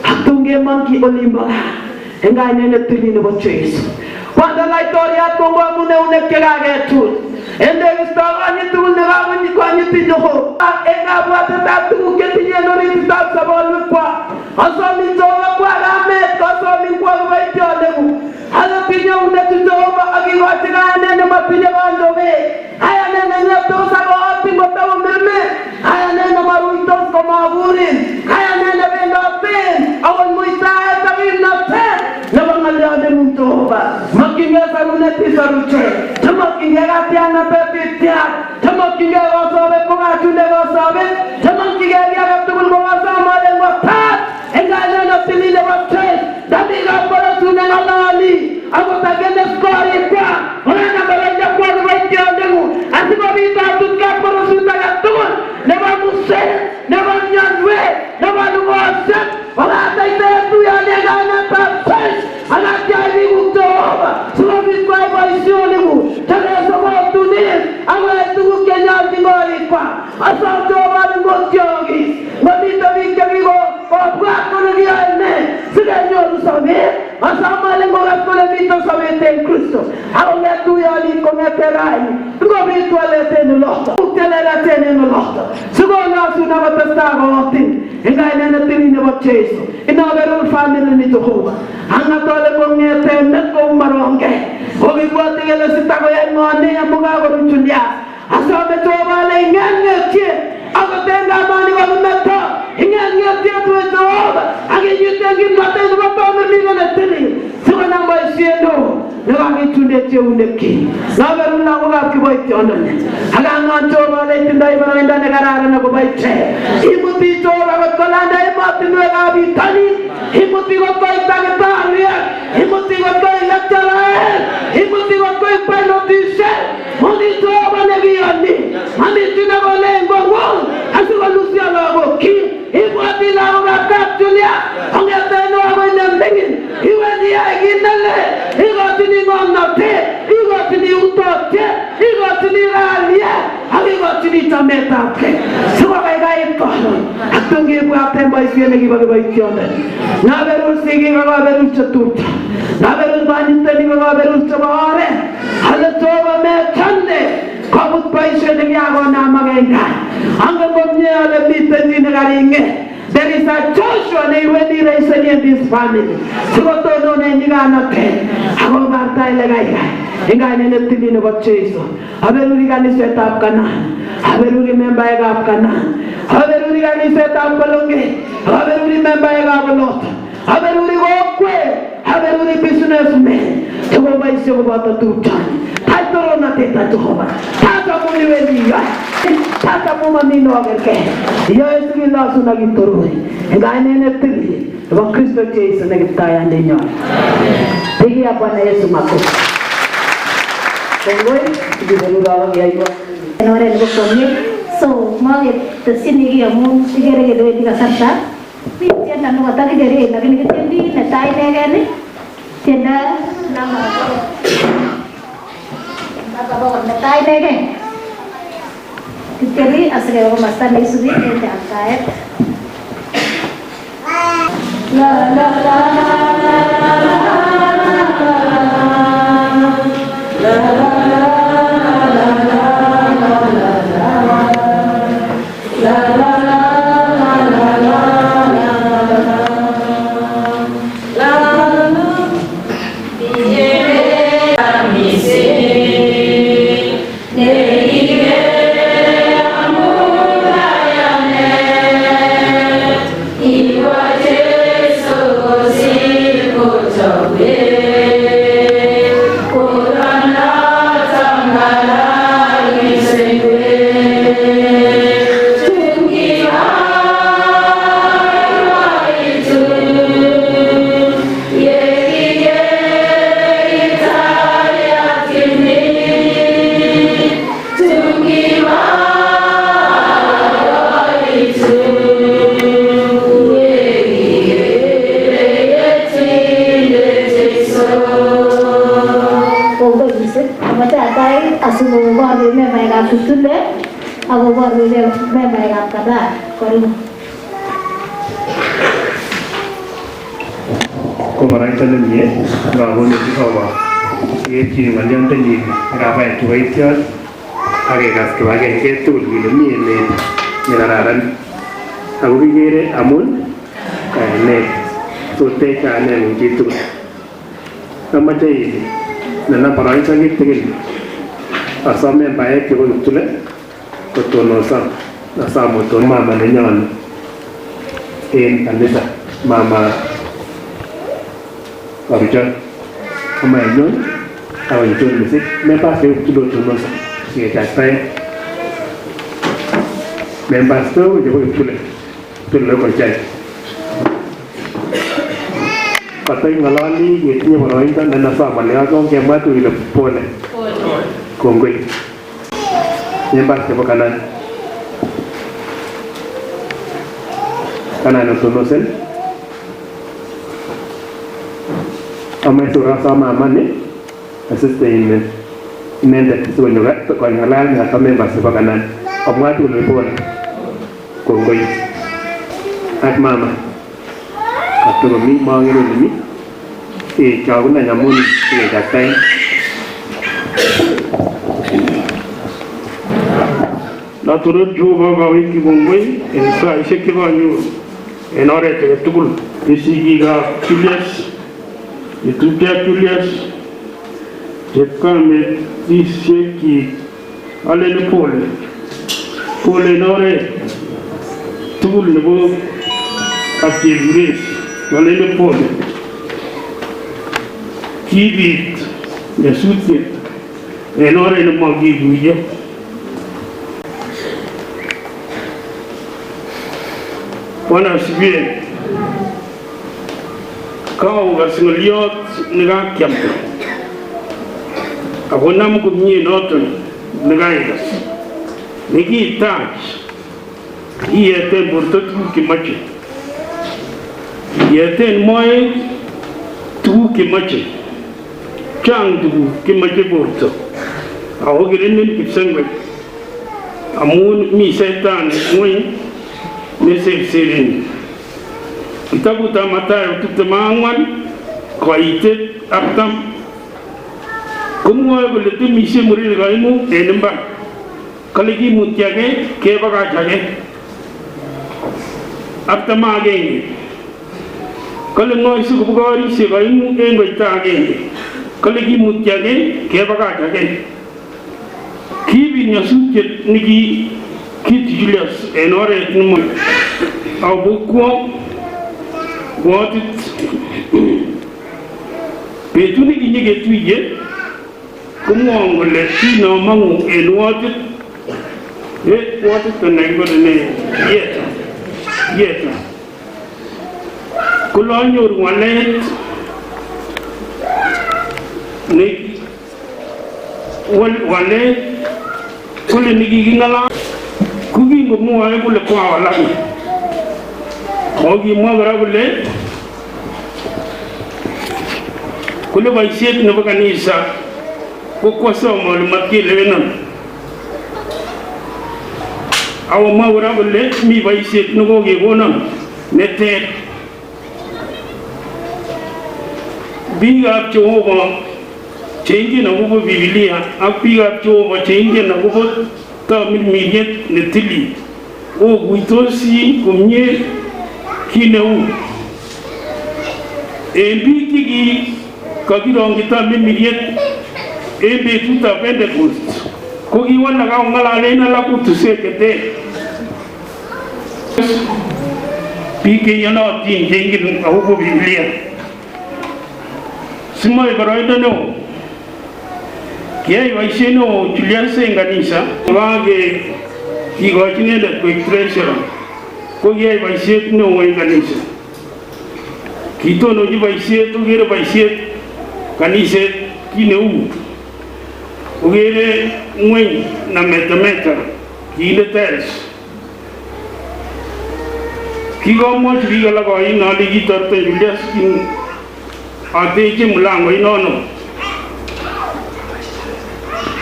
atunge manki olimbaga engainene tuline bochesu Quando la storia tomba mune une kerage tut. Ende istava ni tu ne va ni kwa ni ti joho. Ena bata ta tu ke ti no ri ta sabol kwa. Aso mi jowa kwa rame, aso mi kwa vai jole mu. Hala ti jo une tu jowa agi wa ti na ne ma pi wa ndo me. Aya ne ne to sa wa ti mo ta me. Aya ne no maru to ko ma burin. Aya ne ne be no pen. Awon mu ita ta vi na pen. Na ba ngal de mu jowa. Makinga sarune ti saruche. Makinga gatiana pepitia. Makinga wasabe konga tunde wasabe. Makinga ya tumul wasama le watat. Engana na tili le watat. Dabiga para tunde nalali. Ako tagene skori kwa. Ona balaja kwa waitia demu. Asiba bita tutka para sunta gatun. Neba musse. Neba nyanwe. Neba nuwase. Ona taite tu ya negana tapes. Ana jadi utoba. Suami kwa baisioni mu. Teresa motunis. Awe tu kenya tingori kwa. Asal toba ngotyogi. Ngamita vikigo. Papa konogia ne. Siganyo rusame. Asama lengo kole mito sabete en Cristo. Awe tu ya li kometerai. Ngobi tu alete no losta. Utelera tene no losta. Sugona suna batasta gotin. Engai nene tini ne bacheso. Ina verul family ni Jehova. Anga tole ngete net ko maronge. Ogi buat ngele sitago ya ngone ya muga ko tundia. Asame toba le ngenge tie. Ako tenga mani ko meta. Ngenge tie tu Jehova. Agi yutengi mate ko to ni ne tini. Sugona mba siendo. Nawangi tunde tie uneki. Na verul na ko ki boy tionone. Aga ngan toba le tindai baranda ne garara na ko baite. Imuti toba ko kolanda imati no ga bi tani. Imuti ko baita ke taria. Imuti ko baita Israel. Imuti ko baita Israel. Moni toba ne biani. Mani tuna bolengo won. Asu ko lucia lo ki. Imuti la ga kaptulia. Onge teno abo ndengin. Iwe dia ginale. Igoti ni ngonote. Igoti ni utote. Igoti ni ralia. Igoti ni tameta. Suwa ga ito. Atungi buat tembai siene ki bagai tione. Na berul sigi ga berul chaturta. Na berul banjite ni ga berul chabare. Hal toba me chande. Kabut paise ni ga na magenga. Anga bomne ale bite ni ngaringe. There is a Joshua ne wedi raise in this family. Sugoto no ne niga na ke. Ago barta legai. Inga ne tili ne bacheso. Aberuri ga ni set up kana. Aberuri member ga kana. Aberuri ga ni set up kolonge. Aberuri member ga bolot. Aberuri go kwe. Aberuri businessman. Tugo bai se go bata tutan. Taitoro na teta Jehova. Tata muni wedi ga. Tata muma mino agerke. Yo esri la suna gitoruri. Engane ne tili. Wa Kristo Yesu ne gitaya ne nyo. Tigi apa na Yesu mako. Tengoi di berura ya ibu. Enore ne bokonye. So mage tsini gi amun sigere ge doe tiga sarta. Pi tienda no kata ge dere na ge tiendi na tai ne ge ne. Tienda nama. Apa bawa na tai ne ge. Kiteri asre ko masta ni subi ente akaet. La la la la Corona mising amatai asikoboru membaekab Kiptule akoboru membaekab Kadar. Karibu. Komoraita nemie ngabone Jehova yetyin ng'oliondenyin akabai kiboityot akekas kibagenge tugul kele mi emet nekararan ako kikere amun kayanet sotech kayaneng'ung chitugul. Amoche ile nenam boroindo kitigin asom membaek chebo Kiptule kotonoso asamuton mama nenyon en kanisa, mama Karuchon amaenyon awenyon misik members chebo Kiptule otonoso sikechaktaen members tugul chebo Kiptule kochai Patay ngalali ketinye boroindo nenasomoni ak kemwa kele pole kongoi members chebo Kanan otonosen amache asom amani asiste inendet sikonyo kong'alal ng'ata members chebo Kanan omwa tugul pole kongoi ak mama Katomi mangere nimi chakuna nyamuni sikechaktaen Naturut Jehova kawek kikongoi en saisiek chekanyoru en oret age tugul sigikab Julius Etupia Julius chepkametisiekchik aleni pole en oret tugul nebo kapchepkuret aleni pole kibit nyasutiet en oret nemakikuiyo Bwana asifiwe. Kaukas ng'olyot nekakiamda akonam komie noton nekaikas nekitach iyeten borto tuguk chemoche iyeten moet tuguk chemoche chang tuguk chemoche borto ako kirinin kipsengwet amun mi setan ng'weny neserserin. Kitabutab Mathayo 24 koitet 40 komwoe kole temishe murenik oeng'u en imbar kale kimutyi age kebakach age 41 kale ng'oi sikobokorisiek oeng'u en koita agenge kale kimutyi age kebakach age kibit nyasutiet kit Julius en oret nemo abokwo wotit betut nekinyeketuiye komwon kole kinomong'u en wotit kanai kole ne yeta kole anyoru walet kole nekiking'alal kokingomwoe kole kwawalak kokimwa kora kole boisiet nebo kanisa ko kwasom ale matkelewenon awomwa kora kole mi boisiet nekokekonon neter biikab Jehova cheingen akobo Biblia ak biikab Jehova cheingen akobo tamirmiriet netilil okuitosi komie kit neu en biik chekikakirongyi tamirmiriet en betutab Pentecost ko kiwalak akong'alalen alak kutusiek cheter biik cheiyonotin cheingen akobo Biblia simoe boroindo neo kiyai boisiet neo Julius en kanisa kikochi inendet koik treasurer ko kiyai boisiet neo en kanisa kitononchi boisiet kokere boisiet kaniset kit neu kokere ng'weny nametameta kiinde tiles kikomwochi biik alak oin ale kitoreton Julius ateche mulangoit nono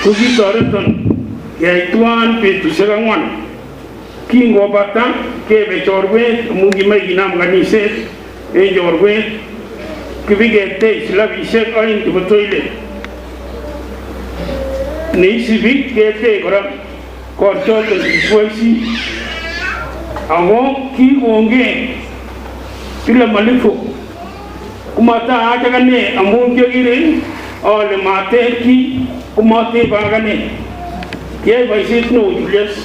ko kitoreton keyai tuwan betusiek 4 kingobata kebe chorwet amun kimoe kinam kaniset en chorwet kibiketech labisiek 2 chebo toilet neisibi ketech kora korchoton kiswoisi ako kikongee kila malipo kumataach akane amun kiokere ale matech kii komatech akane kiyai boisiet neo Julius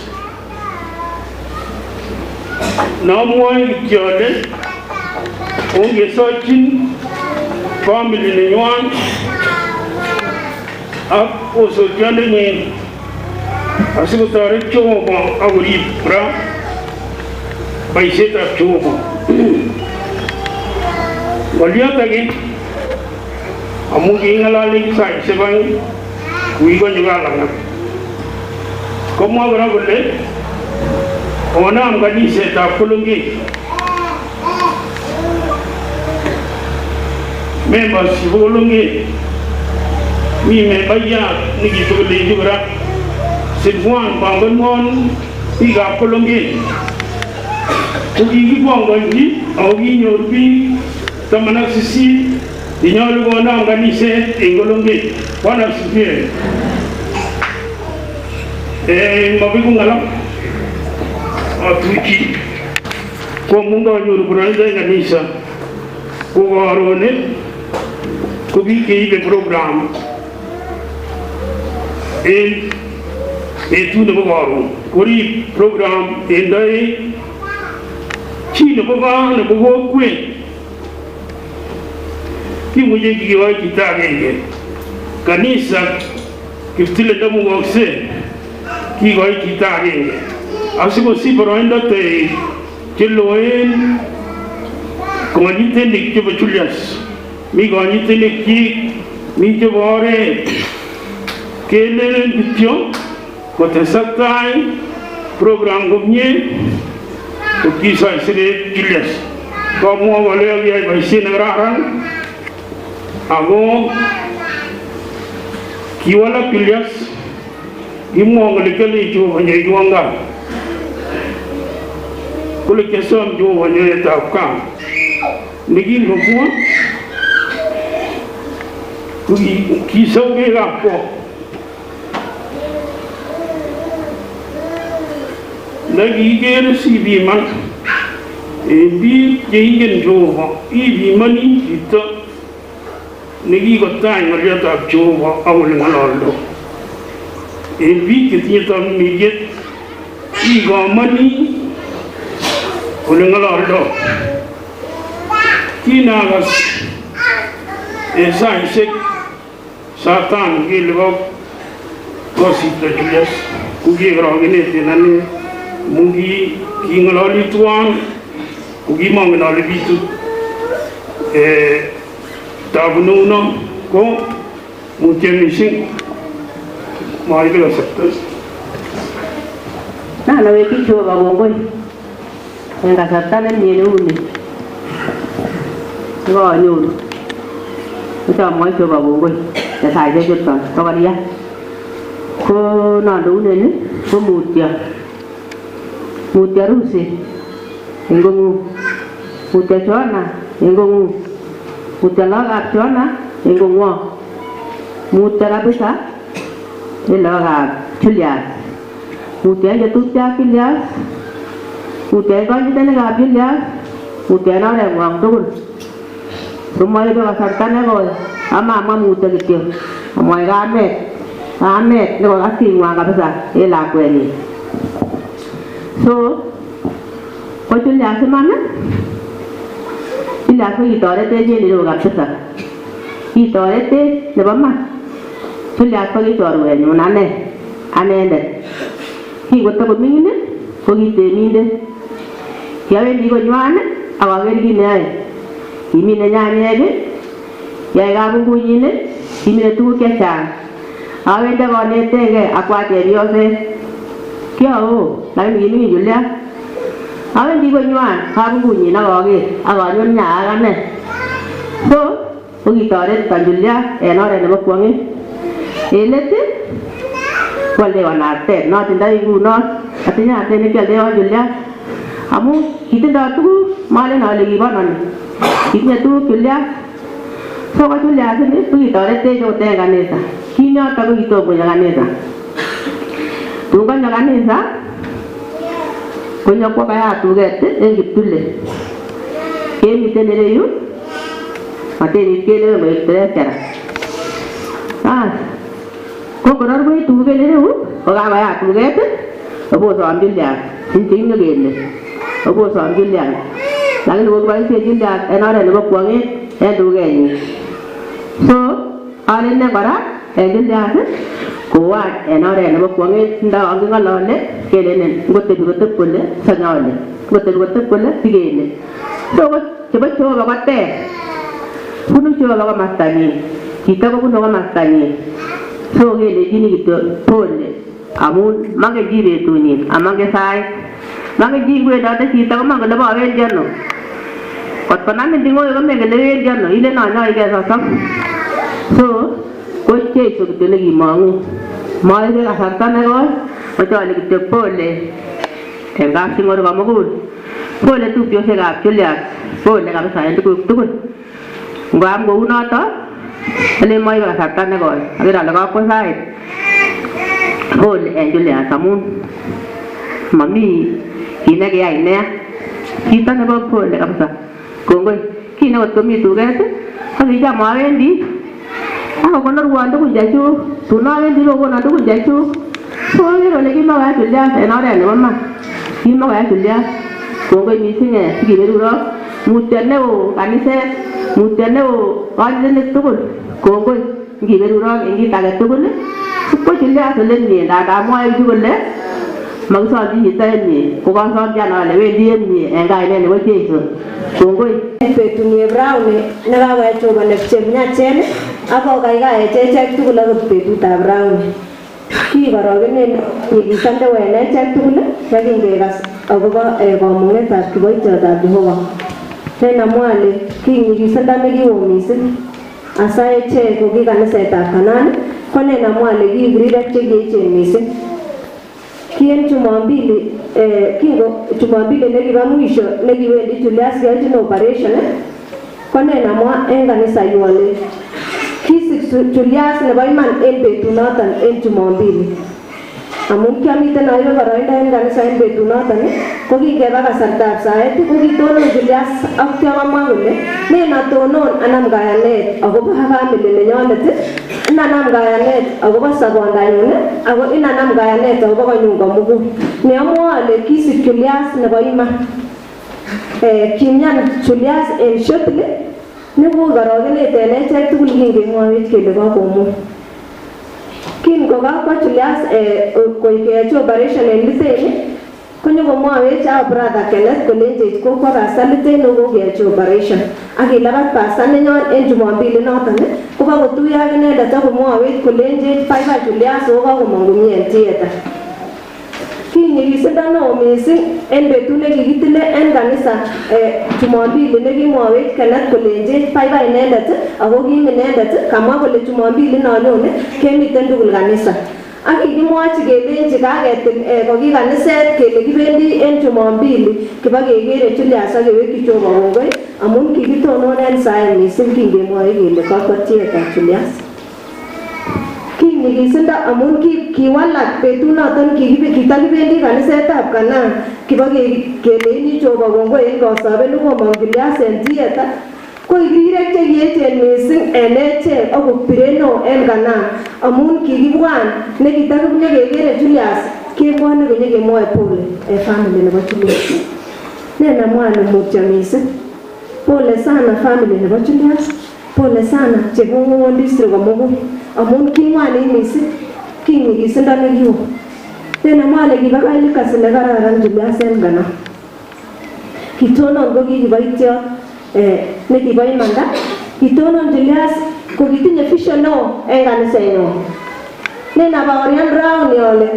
namwoe kityo ale ongesochin family nenywan ak osotiondenyin asikotoret Jehova akorib kora boisietab Jehova. Ngoliot age amun king'alali saisiek 2 kuikonyo kalang'at komwa kora kole onam kanisetab Kolong'et members chebo Kolong'et mi membayat nekitokolenji kora sirwan panganwon biikab Kolong'et ko kikipongonji ako kinyor biik 18 chenyolu konam kaniset en Kolong'et. Bwana asifiwe. Mabiku ng'alek atuchi ko mungo kanyoru boroindo en kanisa ko karon ko biik cheibe program en betut nebo karon korib program en toek chi nebo gaa nebo kokwet kimuche kikoi chito agenge kanisa kiptile ndamukokse kikoi chito agenge asikosich boroindo toek cheloen konyitenik chebo Julius mi konyitenik chik mi chebo oret kelelen kityo kotesak tai program komie kokisoi siret Julius komwa kole kiyai boisiet nekararan ako kiwalak Julius kimwa kole kele Jehova nyoiwon gaa kole kiosom Jehova nyoetab gaa nekingobwa ko kisou beekab kok nekikere sibiman en biik cheingen Jehova ibimoni chito nekikotach ng'oliotab Jehova ak ole ng'ololdo en biik chetinye tamirmiriet ikomoni ole ng'ololdo. Kinakas en saisiek saa 5 kele kosirto Julius ko kiekorokenet en ane amun king'ololi tuwan ko kimongen ale bitu tabu neuno ko mutyo missing moibe kasarta. Naweki Jehova kongoi en kasarta nemie neuni nekonyoru kochomwoi Jehova kongoi en saisiek chuton kokoria ko nondouneni ko mutyo Rusi en kong'ung, mutyo Jona en kong'ung, mutyo lagokab Jona en kong'wong, mutyo kabisa en lagokab Julius, mutyo en chetupcho ak Julius, mutyo en konyitenikab Julius, mutyo en oreng'wong tugul. Komoibe kasarta nekoi amamwa mutyo kityo amwoi kamet nekokasing'wan kabisa en lakwenyin. So ko Julius iman Julius ko kitoretech en ireu kabisa, kitoretech nebo man. Julius ko ki chorwenyun anendet kingotakoming'in ko kitemindet kiawendi konywan ak aker kit neyoe, kimine nyanyek yoe kabungunyin kimine tuguk chechang. Awendi akonetengei akwa chepyoset kiao lakini kimi Julius awendi konywan kabungunyin ak aker ak anyon nyaak ane. So ko kitoreton Julius en oret nebo kwong'et. En let kwaldewan artet notindoi ngunon atinye artet nekialdewon Julius amun kitindoi tuguk malen ale kibanani kitinye tuguk Julius so ko Julius ini kokitoretech okot en kanisa kinyoton ko kitom konyo kanisa tun konyo kanisa konyo kwo kayat tuget en Kiptule kemiten ireyu matenit kele koik treasurer ko kororwech tuget ireyu kokakoyat tuget obosom Julius inyo kele obosom Julius lakini kokiboisien Julius en oret nebo kwong'et en tugenyin so alene kora en Julius kowach en oret nebo kwong'et ndo king'olole kelenen ngotebi koteb kole sonyole ngotebi koteb kole sikele so ko chebo Jehova koter bunu Jehova komastanyin chito kobunu komastanyin so kelechini kityo pole amun mange chi betunyin amange sait mange chi kwendote chito komange kole bowendi ano kot konamin ting'oi komengen kole wendi ano ilen anyoike sosom so ko Jeiso kityo nekimong'u moibe kasarta nekoi mochole kityo pole en kapsing'or komugul pole tupchosiekab Julius pole kabisa en tuguk tugul ngam kou noto alen moibe kasarta nekoi akere ale kakwo sait pole en Julius amun mami kit nekiyai neya chito nebo pole kabisa kongoi kit nekot komi tuget akicham awendi akokonorwon tuguk chechuk tun awendi kokonon tuguk chechuk so akere ole kimokoyai Julius en oret nebo man kimokoyai Julius kongoi missing sikiberurok mutyo neo kaniset mutyo neo kandoik tugul kongoi ngiberurok en kit age tugul ko Julius ole mie ndandam mwoe bichu kole makisomchi chito en mie kokasomchan ale wendi en mie en kainet nebo Jeiso kongoi betunye Brown nekakoyai Jehova nepchemyachen akokaikai echek tugul akot betutab Brown kikorokenen nyikisando en echek tugul yekingekas akobo komung'etab kiboitiotab Jehova nenamu ale kinyikisando nekiwo missing asa echek ko ki kanisetab Kanani ko nenamu ale kiik rirek chekiechen missing ki en Jumapili Jumapili nekibo mwisho nekiwendi Julius keyochin operation ko nenamwa en kanisa yu ale kisik Julius nebo iman en betunoton en Jumapili amun kiamiten aibe boroindo en kanisa en betunoton ko kingeba kasartab saet ko kitonon Julius ak komwa kole nen atonon anam kayanet akobo family nenyonet inanam kayanet akobo sobondanyun ako inanam kayanet akobo konyun komugul neamwoe ale kisik Julius nebo iman kimyan Julius en shortly nekokorokenet en echek tugul kingemwowech kele kakomung kingokakwo Julius koikeyochi operation en Litein konyokomwowech our brother Kenneth kolenjech kokwo pastor Litein nekokeyochi operation akilabat pastor nenyon en Jumapili noton kokakotuyo ak inendet akomwowech kolenjech baibai Julius okakomong komie en theatre kinyikisindo neo missing en betut nekikitile en kanisa Jumapili nekimwowech Kenneth kolenjech baibai inendet ako kim inendet kamwa kole Jumapili nonyone kemiten tugul kanisa ak kikimwochi kelenji kaketil kokikaniset kele kibendi en Jumapili kibakekere Julius akewekyi Jehova kongoi amun kikitonon en saet missing kingemwoe kele kakwo theatre Julius kinyikisindo amun kiwalak betunoton kitakibendi kanisetab Kanaan kibakeleini Jehova kongoi en kosobet nekomong Julius en theatre ko rirek chekiechen missing en echek akot pireno en Kanaan amun kikibwan nekitakibunye kekere Julius kebwone konyekemwoe pole en family nebo Julius nenamwa ale mutyo missing pole sana family nebo Julius pole sana chebung'ung'un district komugul amun king'wanit missing kinyikisindo nekiwo nenamwa ale kibakach legacy nekararan Julius en Kanaan kitonon ko kikiboitiot nekibo imanda kitonon Julius ko kitinye vision neo en kanisenyon nenabaorian rauni ale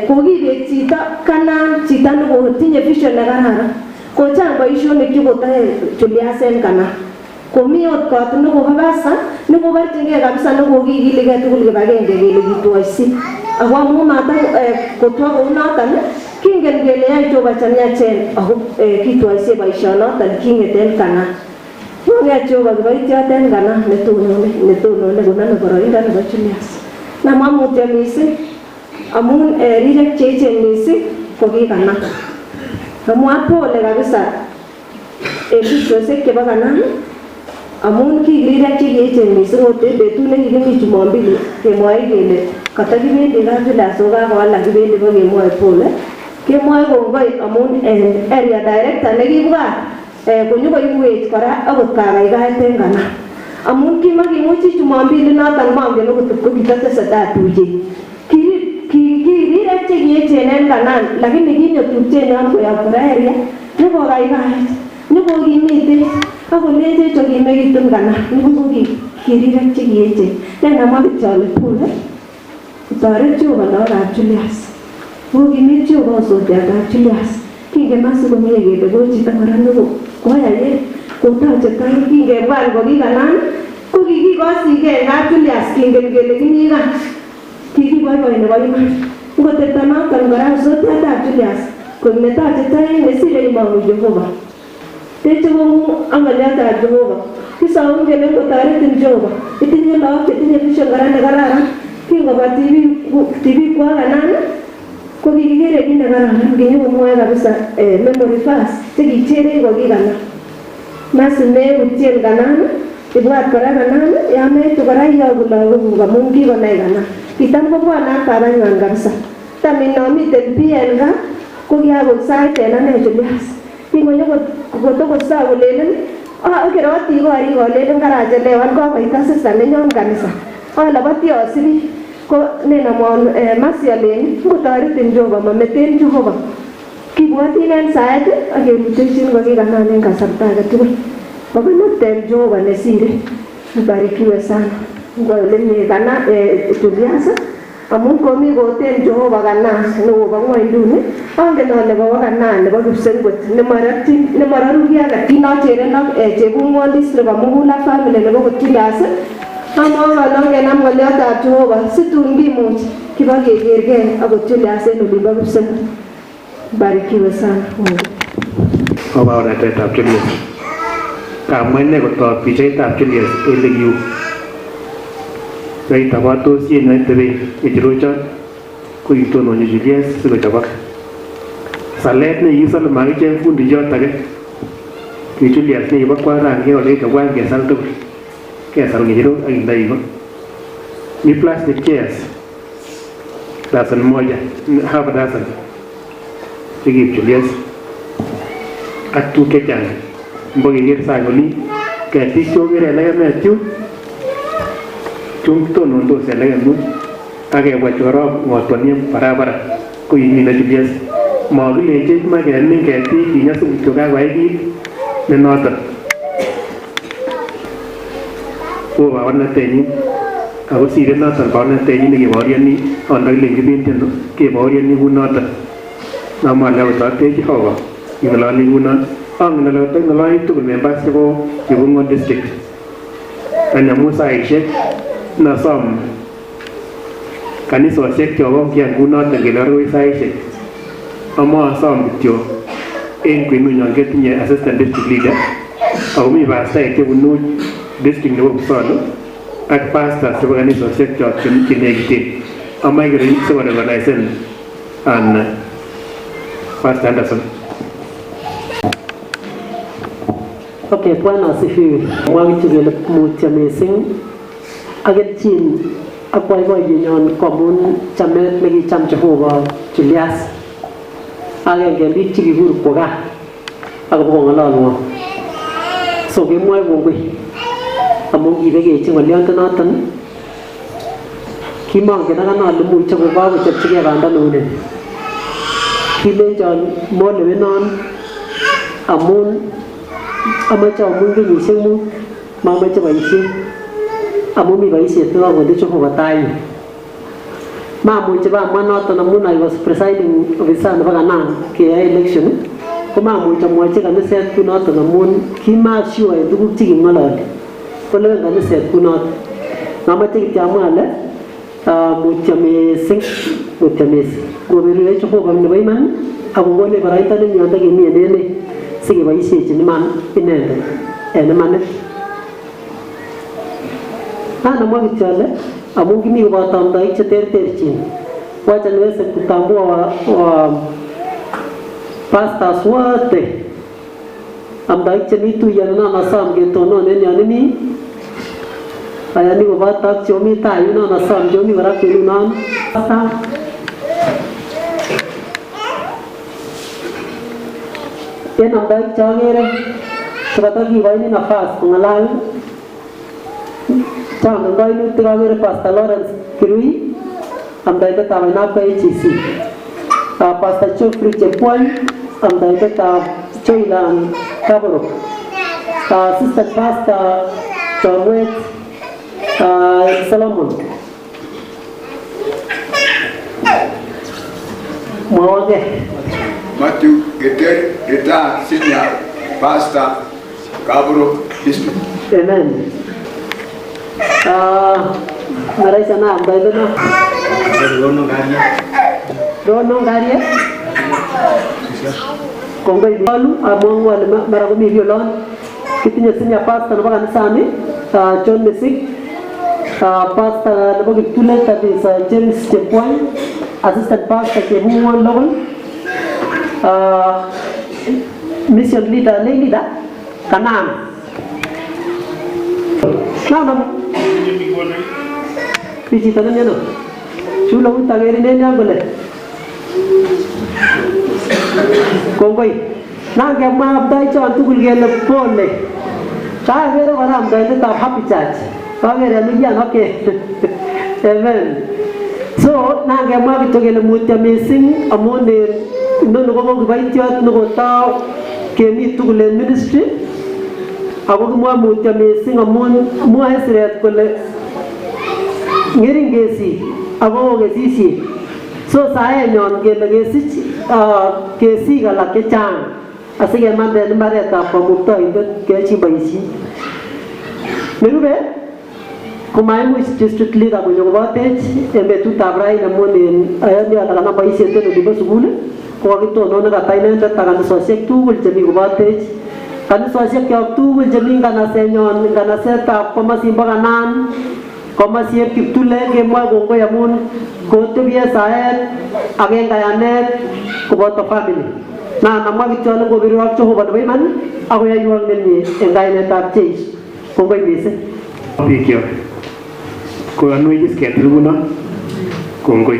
kokibet chito Kanaan chito nekotinye vision nekararan kochang boisionik chekotoe Julius en Kanaan komi ot kot nekobo pasta nekoborchingei kabisa nekokikiligei tugul kibagenge kele kitwoisi ako amun noton kotwa kou noton kingen kele yoe Jehova chemiachen ako kitwoisie boisionoton king'eten Kanaan. Kong'et Jehova kiboitiot en Kanaan netonone konome boroindo nebo Julius. Namwa mutyo missing amun rirek cheechen missing ko ki Kanaan. Amwa pole kabisa en tupchosiek chebo Kanaan amun ki rirek cheechen missing ot en betut nekikimi Jumapili kemwoe kele katakibendi kap Julius ako kakowalak kibendi bokemwoe pole. Kemwoe kongoi amun area director nekibwat konyokoibwech kora akot kakaikaet en Kanaan. Amun kimakimuchi Jumapili noton mongen okot ko kitatesetai tuiyet. Kirirek chekiechen en Kanaan lakini kinyo tupchenyon koyob kora area nyokokaikai nyokokimite akolechech okimekitun Kanaan nibuko kirirek chekiechen. Nenamwa kityo ale pole kotoret Jehova lagokab Julius. Kokimit Jehova osotiatab Julius. Kingen asikomie kele ko chito kora koyai kotoche tai kingebwan ko ki Kanaan ko kikikosigei kap Julius kingen kele kimi gaa. Kikiboiboi nebo iman. Ngotepto noton kora osotiatab Julius koik netoche tai nesire imong'u Jehova. Teche kong'ung ak ng'oliotab Jehova. Kisoun kele ngotoretin Jehova. Itinye lagok chetinye vision kora nekararan. Kingobwa tibik kwa Kanaan ko kikikere kit nekararan kinyokomwoe kabisa memory verse chekicherech ko ki Kanaan. Masimeutien Kanaan ibwat kora Kanaan yametu kora iyoku lagokuk amun kikonai Kanaan. Kitam kobwone ak babanywan kabisa. Tam inomiten bii en gaa ko kiakot sait en ane Julius. Kingonyo kotokosaa kolelen okeroti korik kolelen karachelewan kokoit asista nenyon kanisa. Oloboti osibi ko nenamwon Mercy aleni ngotoretin Jehova mometen Jehova. Kibwotin en saet ak kerutechin ko ki Kanaan en kasarta agetugul. Kokonopten Jehova nesire. Mbarikiwe sana. Ngolenye Kanaan Julius amun komi koten Jehova Kanaan nekobo ng'wonduni. Angen ale kobo Kanaan nebo Kipsengwet nemororu ki age kinochere nok Chebung'won district komugul ak family nebo Julius. Amwae ale kenam ng'oliotab Jehova situn kimuch kibokekergei akot Julius en olimbo Kipsengwet. Barikiwe sana. Obaoretetab Julius. Kamwa ine kotok pichaitab Julius ele kiu. Yoitabotos yenetebe ngecherochot ko kitononyi Julius sikochobok. Salet nekikisale makicheng fundiyot age ki Julius nekibo kwarang kekole kebwan kesal tugul. Kesal ngecherok ak kinde iko. Mi plastic chairs dozen moja, half a dozen chekiib Julius ak tuguk chechang. Mbokeker sang oli ketik chokere lekemet yu tonondos en lekemut ak kebwa chorok ng'otwonie barabara ko kimine Julius. Mokilechech ma kemin ketik kinyosu kityo kakoyai kit ne noton. Oo baornatenyin ako sire noton baornatenyin nekeborioni ondokilen kibendeno keborioni kou noton. Namwale kotoretech Jehova ing'ololi kunon. Angen ole ng'ololi tugul members chebo Chebung'won district. Anyamu saisiek nasom kanisosiek chobok kian kou noton kele orwei saisiek. Amosom kityo en kwenunyon ketinye assistant district leader ako mi pastaek chebunu district nebo Kipsolo ak pastors chebo kanisosiek chok chenekiten. Amoe kele sikorecognisen an Pastor Anderson. Okay, Bwana asifiwe. Mwagityo kele mutyo missing akelchin ak boiboiyenyon komun chamet nekicham Jehova Julius. Agenge en biik chekikur kwo gaa akobo kong'ololwon. So kemwoe kongoi amun kibekechi ng'oliondonoton. Kimongen ak ane ale muche kokakochopchigei banda neuneni. Kilenjon molewenon amun amache amun kenyisiek mut mamache boisiet amun mi boisiet nekakonde Jehova tainyu. Mamuche bamwa noton amun I was presiding officer nebo Kanaan keyoe election ko mamuche amwochi kaniset kou noton amun kimasure en tuguk cheking'ololi kolewen kaniset kou noton. Mamache kityo amwa ale mutya mising goberure Jehova nebo iman akokone baraita nemyondo kemi en emet sikeboisiechin iman inendet en imanit. Anamwa kityo ale amun kimi koboto amdaik cheterterchin, wacha niweze kutambua wa pastors wote amdaik chemi tuyani nanasom ketonon en yon imi ayani koboto ak chomi tai yun nanasom chomi kora kwenunon en amdaik chokere chekotokikoini nafas kong'alal changen kainutik akere Pastor Lawrence Kirui amdaidetab Ainabka AGC, Pastor Geoffrey Chepwony amdaidetab Joyland Kaborok, Assistant Pastor Chorwet Solomon. Mwawage Matthew Geter retired senior pastor Kaborok district. Amen. Maraisa na amdaide na Rono Garia Kongai Balu among wale maragomi violon kitinye senior pastor na kanisani John Mesik, pastor na Kiptule that is James Chepwony, assistant pastor Kebungon Lowell, mission leader Leida Kanan. Now Visita na niya no. Chula mo tagarin niya bole. Kongoy. Nang mabday cho antukul gel pole. Kaya pero karam dahil ta happy church. Kaya ano yan okay. Amen. So nang mabito gel mutya missing amone no ko gbaitiat no ko tao kemi tukul ministry. Ako mo mutya missing amon mo hesret kole ngiring gesi ako gesisi so saya nyon ke gesi gesi gala ke chang asige mande mare ta pamukto inde ke chi baisi merube kumai mu district leader ko yobatet embe tu tabrai na mone ayani ala na baisi ente no dibo sugule ko gito no na tainen ta kan sosek tu gul jemi yobatet kan sosek ke tu gul jemi kana senyon kana seta pamasimba kanan Koma siap Kiptule ke mua gongo yamun kote biya saet agen kayanet kuboto family na nama bicara gongo biruak coba doy man aku ya jual ni engkai netar chase gongo bisa pikir ko anu is ke tribuna gongo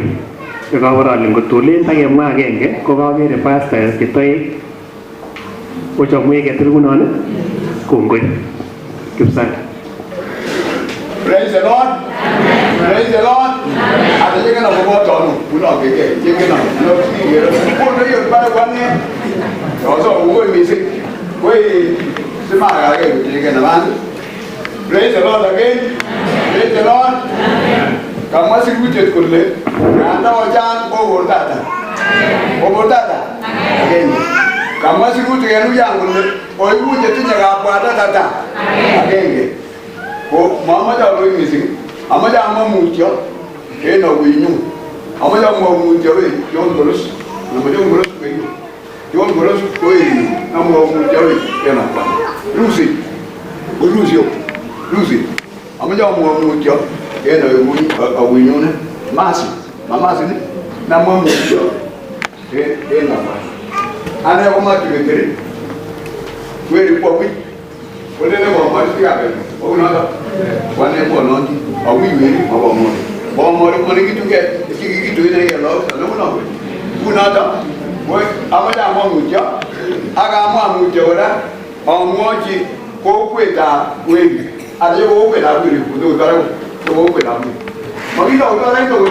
ya kawara lingko tulen ta yamma agenge ko ba mere pastor kitoi o chamwe ke tribuna ne gongo kipsan. Praise the Lord. Praise the Lord. Ada je kana bobo tonu, puno keke, je kana no ti, ko no yo para kwane. So wo music. Wei sema ga ke je kana man. Praise the Lord again. Praise the Lord. Kama si kujet kurle. Anda wajan ko bordata. Ko bordata. Again. Kama si kujet yanu yang kurle. Oi kujet ti jaga pada tata. Again. Ko mama ja lo missing ama ja ama mutyo e no winyu ama ja mo mutyo e yon bolos no mo yon bolos pe yon bolos ko e na mo mutyo e na pa lucy ama ja mo mutyo e no winyu ne masi mama sini na mo mutyo e na pa ana ko ma tibetere we ko wi wale ne mo ma ti abe o na da wane ko no ti o wi wi mo mo ni gitu ke gitu ine ya lo no no una da we amada mo muja aga mo muja ora o mo ji ko kweta we ade ko kweta we ko do dara ko kweta we mo gi do dara ko do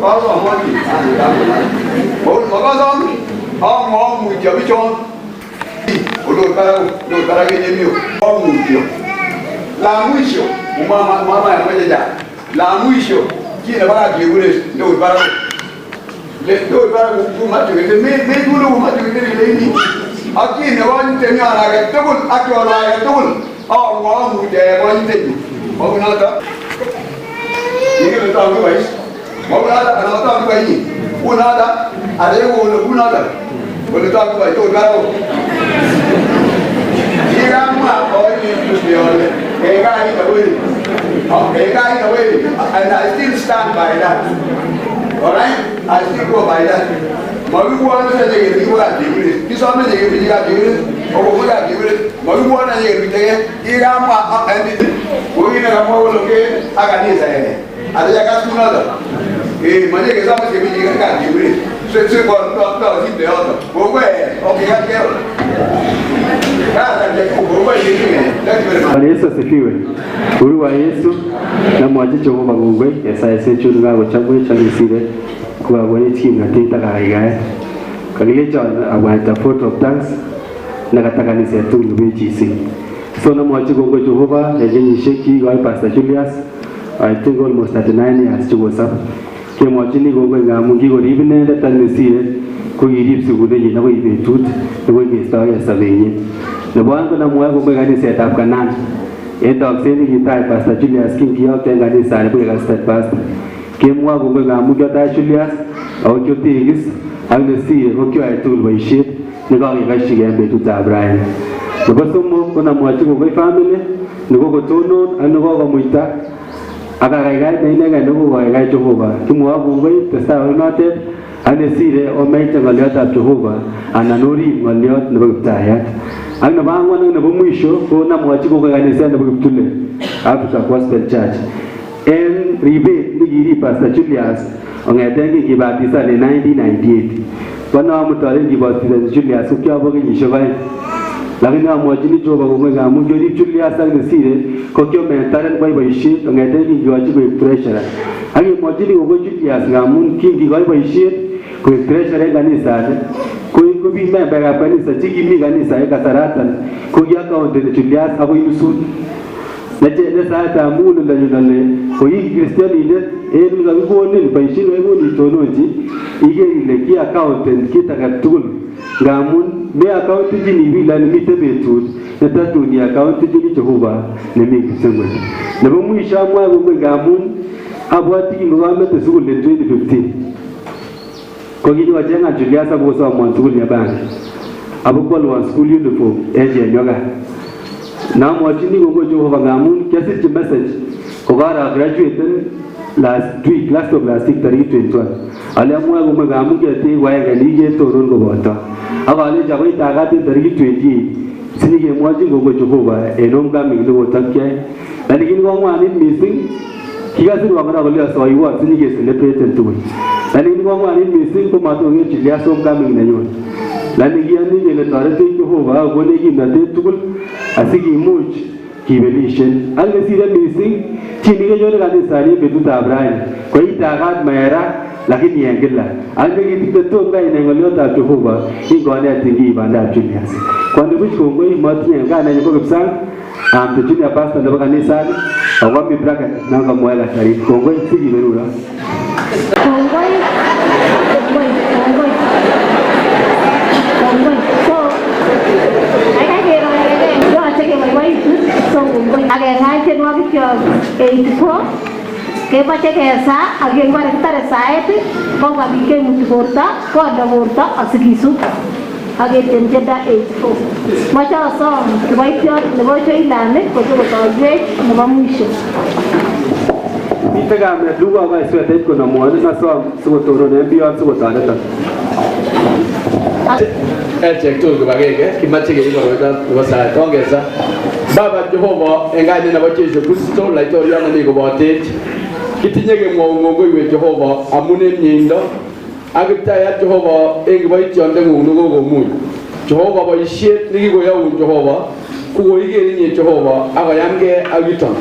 ko so mo ji mo ga so o mo muja bi chon do dara ke ni mi o muja la mwisho mama ya moja la mwisho kile bana kiure ndio bara ndio bara kuma tuende me dulu kuma tuende ile ni akini wani tena ara tabul akwa ya tabul au wa mu de wani tena au nada ni ke ta ko bais Maulada anataka kwa hii. Unada alego unada. Unataka kwa hiyo garo. Irama oyi tusiole. Egai the way. Egai the way. And I still stand by that. All right? I still go by that. Mawi wana sa jege ni wala digre. Kiso me jege bi ga digre. O ko ga digre. Mawi wana jege bi jege. Irama and we na mo lo ke aga ni sa ene. Ada jaga sunada. Mane ke sama ke bi ga digre. Se ko to si de auto. Ko we o ke ga ke. Yesu asifiwe. Huyu wa Yesu na mwaje Jehova ngwe Yesaya sechuruga gochagwe chagisire kwa wale chini natita kaigae. Kalile John awanta photo of thanks na katakanisa tu UBGC. So na mwaje ngwe Jehova ejenyi sheki wa Pastor Julius. I think almost 39 years to what's up. Ke mwaje ni ngwe ngamungi go ribine da tanisire ko yirip sugude yina go ibetut go gesta ya sabenye. Na bwangu na mwago ngwe kanisa ya Kanan. Enda kuseni kitai Pastor Julius King yao tenga ni sare kwa gastat pastor. Kemwa gumbe ngamu jota Julius au jotigis agne si hokyo aitul baishit nika ngashi gembe tuta Brian. Nabasomo kuna mwachi ngwe family niko kotono anoko komuita aka gaigai nega noko gaigai Jehova. Kimwa gumbe testa united ane sire o meite ngaliota Jehova ananori ngaliot nebo kiptayat. Ang nabangwa ng nabumwisyo ko na mwachi ko kanisa na bugtule Africa Gospel Church. En rebate ni giri Pastor Julius ang etengi kibatisa ni 1998. Wana mutale kibatisa Julius ukya boge nishogai. Lakini na mwachi ni joba ko nga mujori Julius ang sire ko kyo mentaren bai bai shi ang etengi kiwachi ko treasure. Ang mwachi ni ko Julius nga mun kingi bai bai shi ko treasure kanisa ko bi me ba kanisa jigi mi kanisa e kasaratan ko ya account de Julius abo yusul naje ne sa ta mulu la yunale ko yi Christian ide e lu ga ko ne ba shi no ni tonoji ige ile ki account kita katul ngamun me account ji ni bi la ni tebetu na tatu ni account ji ni Jehova ne mi kisemwe ne bo mu isha mwa bo ngamun abwati ngwa mete sugul le 2015 ko gidi wajenga Julius abo so mo school ya bang abo ko lo school uniform eje nyoga na mo chini go Jehova ngamun kesi ti message ko gara graduate last week last of last week 2021 ale mo go ngamun ke ti wa ga ni je to ron go bota aba ale jabai ta ga ti 2020 sini ge mo ji go Jehova enom ga mi lo takye dan gin go mo ani missing kiga si wa ngana go le so iwa sini ge celebrate to Lani ni kwa ni missing ko mato ngi Julius om coming na yon. Lani gi ani le tare te Jehova go ne gi na te tukul asigi much ki belishen. Al ne sira missing chini ge jone ga de sari betu ta Abraham. Ko ita gat maera lakini yangilla. Al ne gi te to ga ne ngolio ta Jehova ki go ne tingi banda Julius. Kwa ndu ko ngoi mati nga na nyoko kupsang am te junior pastor ndo kanisa awami bracket nanga mwela sari ko ngoi sigi berura. Ke baca kesa agen bare tare saet ko ga bike mutu borta ko ada borta asgisu age tenjeda 84 macha song ke baityo ne baityo ilane ko to taje ne bamusho Itaga me duga ga swete ko na mo na so toro ne biya so ta ta check to ga ge ki mache ge ko ga sa to ge sa baba Jehova engane na bache Kristo la to yana ni go bote kitinyege mwongo iwe Jehova amune myindo agita ya Jehova engi baityo nde ngunu go mu Jehova ba ishet ni go ya Jehova kugo igeri ni Jehova aba yange agiton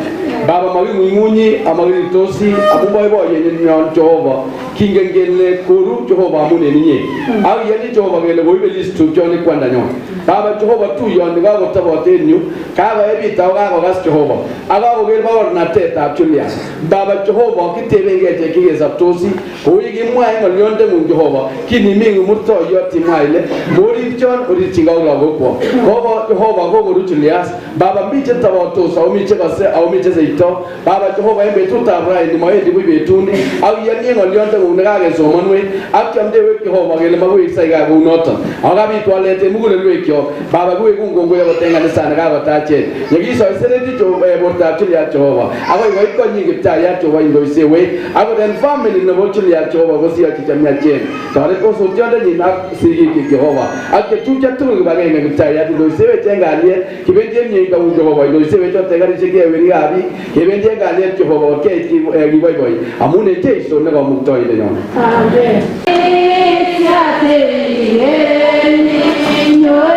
baba magi munyi amagi tosi abuboy boy ni Jehova kingen gele koru Jehovah amun eninye au yani Jehovah gele boibe list to joni kwanda nyon baba Jehovah tu yon ga go tabote nyu ka ba ebi taw ga go gas Jehovah aga go gele bawar na teta chulia baba Jehovah kitebe ngete kige zaptosi ko yigi mwa ngol yonde mun Jehovah kini mingu murto yoti maile mori chon ori chingaw la go ko Jehovah go go chulia baba mbiche taboto sa omi cheba se au mi chese ito baba Jehovah embe tuta brai ni moye dibu betuni au yani ngol yonde mun ga ge so manwe akamde we Jehovah gele mabu isaiga go nota aga bi toilette mugule lwe kyo baba gwe kungongo ya tenga ni sana ga batache yagi so seleti to borta chulia Jehovah ago go ko nyingi ta ya Jehovah ndo isewe ago den family no bo chulia Jehovah go sia kitamya chen tare ko so janda ni na sigi ki Jehovah ake tuja tu ba ga ngi ta ya ndo isewe tenga ali kibende nyi ga Jehovah ndo isewe to tenga ni sigi we abi kibende ga ali Jehovah ke ki ri boy boy amune ke so na ga mu to ile no amen ya te ni no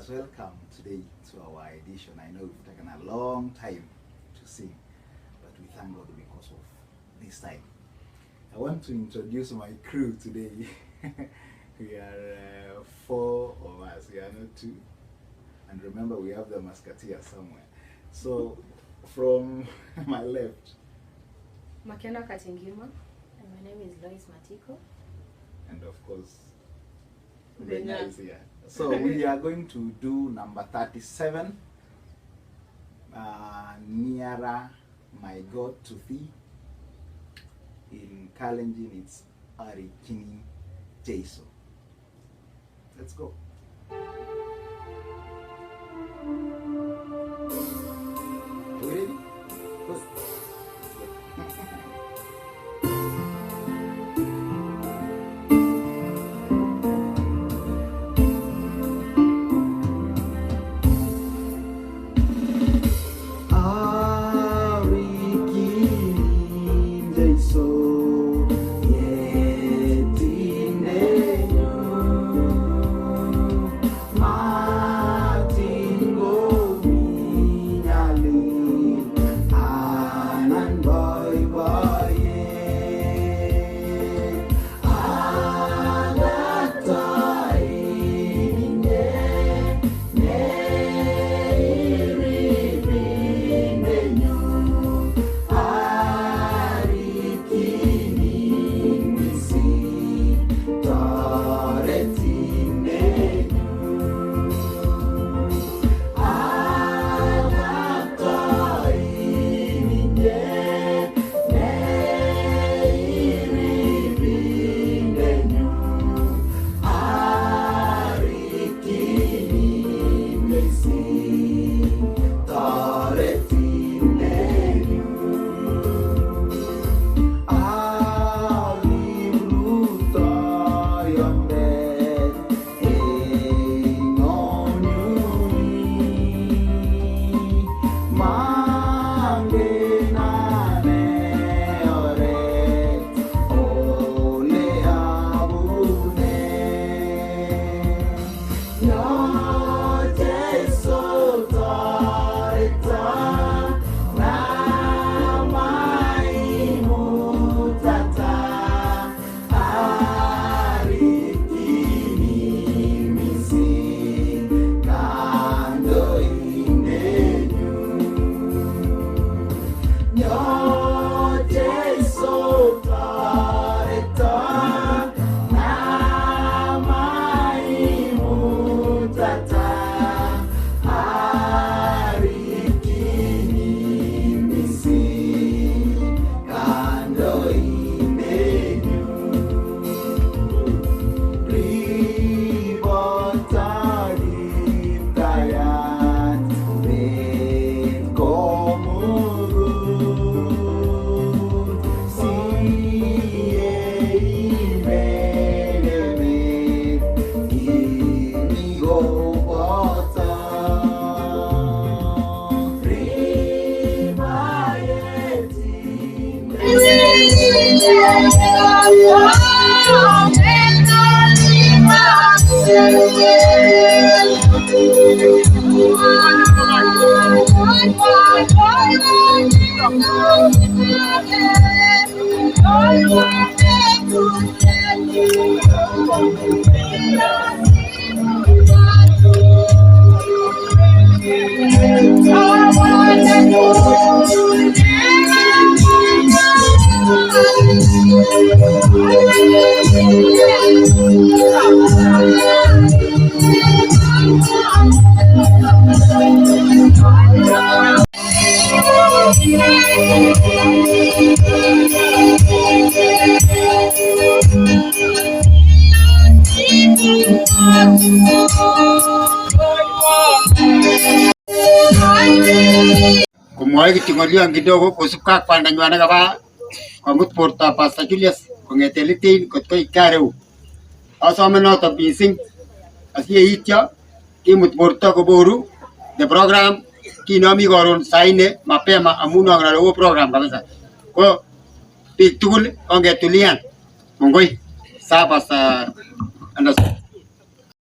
welcome today to our edition. I know we've taken a long time to sing, but we thank God because of this time. I want to introduce my crew today. We are 4 of us, we are not 2. And remember, we have the musketeer somewhere. So, from my left, Makena Katingima, and my name is Lois Matiko. And of course, Benya is here. So we are going to do number 37, Nearer My God to Thee. In Kalenjin, it's Arikini Jesu. Let's go. We ready? Let's go. No, Jesus. Kumwahi kitingolian kidogo kusukak pandanywana kaba kamut porta Pastor Julius kongetelitin kotko ikareu asome noto bising asiyeityo kimut porta koboru the program kinami koron saine mapema amun angalalo program kabisa ko biik tugul ongetulian mongoi sa Pastor Anderson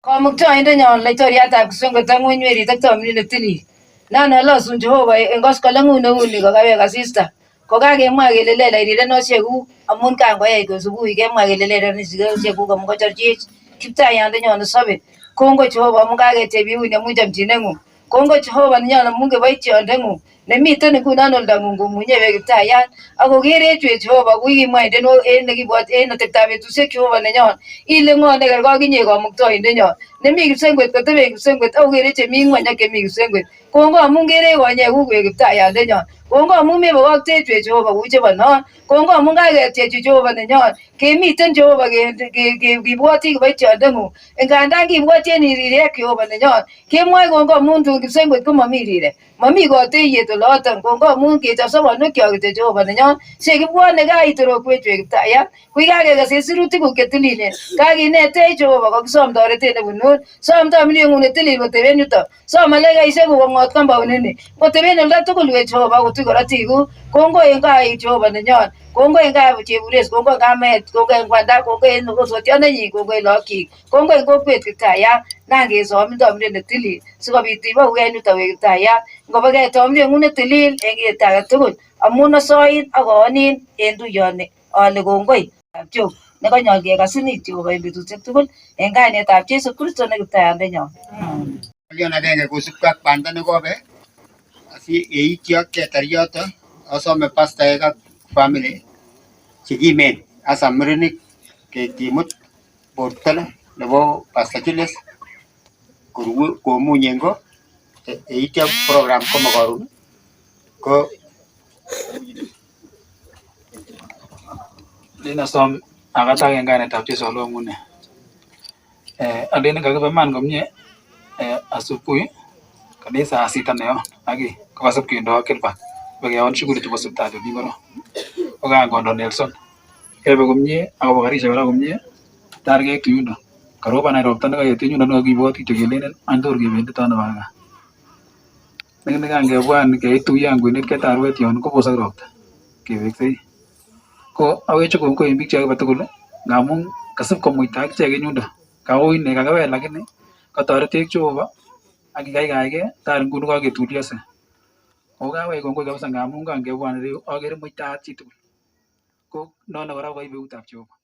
Kamuktaindenyon laitoriatab Kipsengwet ak ng'wenywerit ak tamirmiriet netilil. Nan alosun Jehova en koskoleng'ung neuni kokawek asista. Kokakemwa kele lel rirenosiekuk amun kangoyai kosubui kemwa kele lel rirenosiekuk amun kochorchech Kiptaiyandenyon nesobe. Kongoi Jehova amun kaketebiun amun chomchineng'ung. Kongoi Jehova nenyon amun kiboityondeng'ung nemiten ngunon oldang'ung komunye beek Kiptayat ako kerechwech Jehova kukimwaindet en ateptab betusiek Jehova nenyon ile ng'o nekergei ak inye Kamuktaindenyon nemi Kipsengwet koteben Kipsengwet ako kere chemi ng'wony ak chemi Kipsengwet. Kongoi amun kerech konyekuk koek Kiptaiyandenyon. Kongoi amun mebokoktechwech Jehova kou chebo non. Kongoi amun kaketyechi Jehova nenyon kemiten Jehova kibwoti kiboityondeng'ung. Ngandan kibwoti en rirek Jehova nenyon kemwoe kongoi amun tun Kipsengwet komomi rirek. Mami koteiywet oloton. Kongoi amun kechop sobonwekyok kityo Jehova nenyon sikibwone gaa itorokwechwech Kiptayat. Kui kakekesen sirutikuk chetililen. Kakinetech Jehova kakisom toretet nebunun. Som tamirmirieng'ung netilil koteben yuton. Som malaikaisiekuk kong'ot compound ini. Koteben oldo tugul we Jehova kotuch korotikuk. Kongoi en gai Jehova nenyon. Kongoi en gai Chebures, kongoi en kamet, kongoi en kwanda, kongoi en osotiondenyin, kongoi en lagokchik. Kongoi en kokwet Kiptayat. Nan kesomin tamirmiriet netilil sikobit ibou en yuton we Kiptayat. Ngobekei tamirmirieng'ung netilil en kit age tugul amun asoin ak oonin en tuyoni ale kongoi Jehova nekanyol kekasin Jehova en betusiek tugul en kainetab Jesu Kristo ne Kiptayandenyon. Lion agenge kosubkei ak banda nekobe asi yeityo ketar yoto asome pastaek ak family chekimen asa murenik kimut borto nebo Pastor Julius komunye en ko yeityo program komo koron ko Linasom akatak en kainetab Jesu along'une. Alenen kakibe man komie asubuhi kanisa saa sita neyon aki kokasib kendo Gilbert bekeon shughuli chebo sipitali mi koron kokan kondo Nelson kebe komie akobo karisiek kora komie tar keek yundo karoban ropta nekayet en yundo nekakibwoti kityo kelenen any tor kebendito ano baka nekan kebwan keituiyo kwenet ketar wet yon kobosok ropta keweksei ko aweche kongoi en biik chekibe tugul ngamun kasib komuita akichek en yundo kaui ne kakewel lakini katoretech Jehova ak kikaikaige tar nguni kaketuliose ako kawech kongoi kabisa ngamun kan kebwan ireyu akere muitaat chitugul ko nono kora koib eutab Jehova.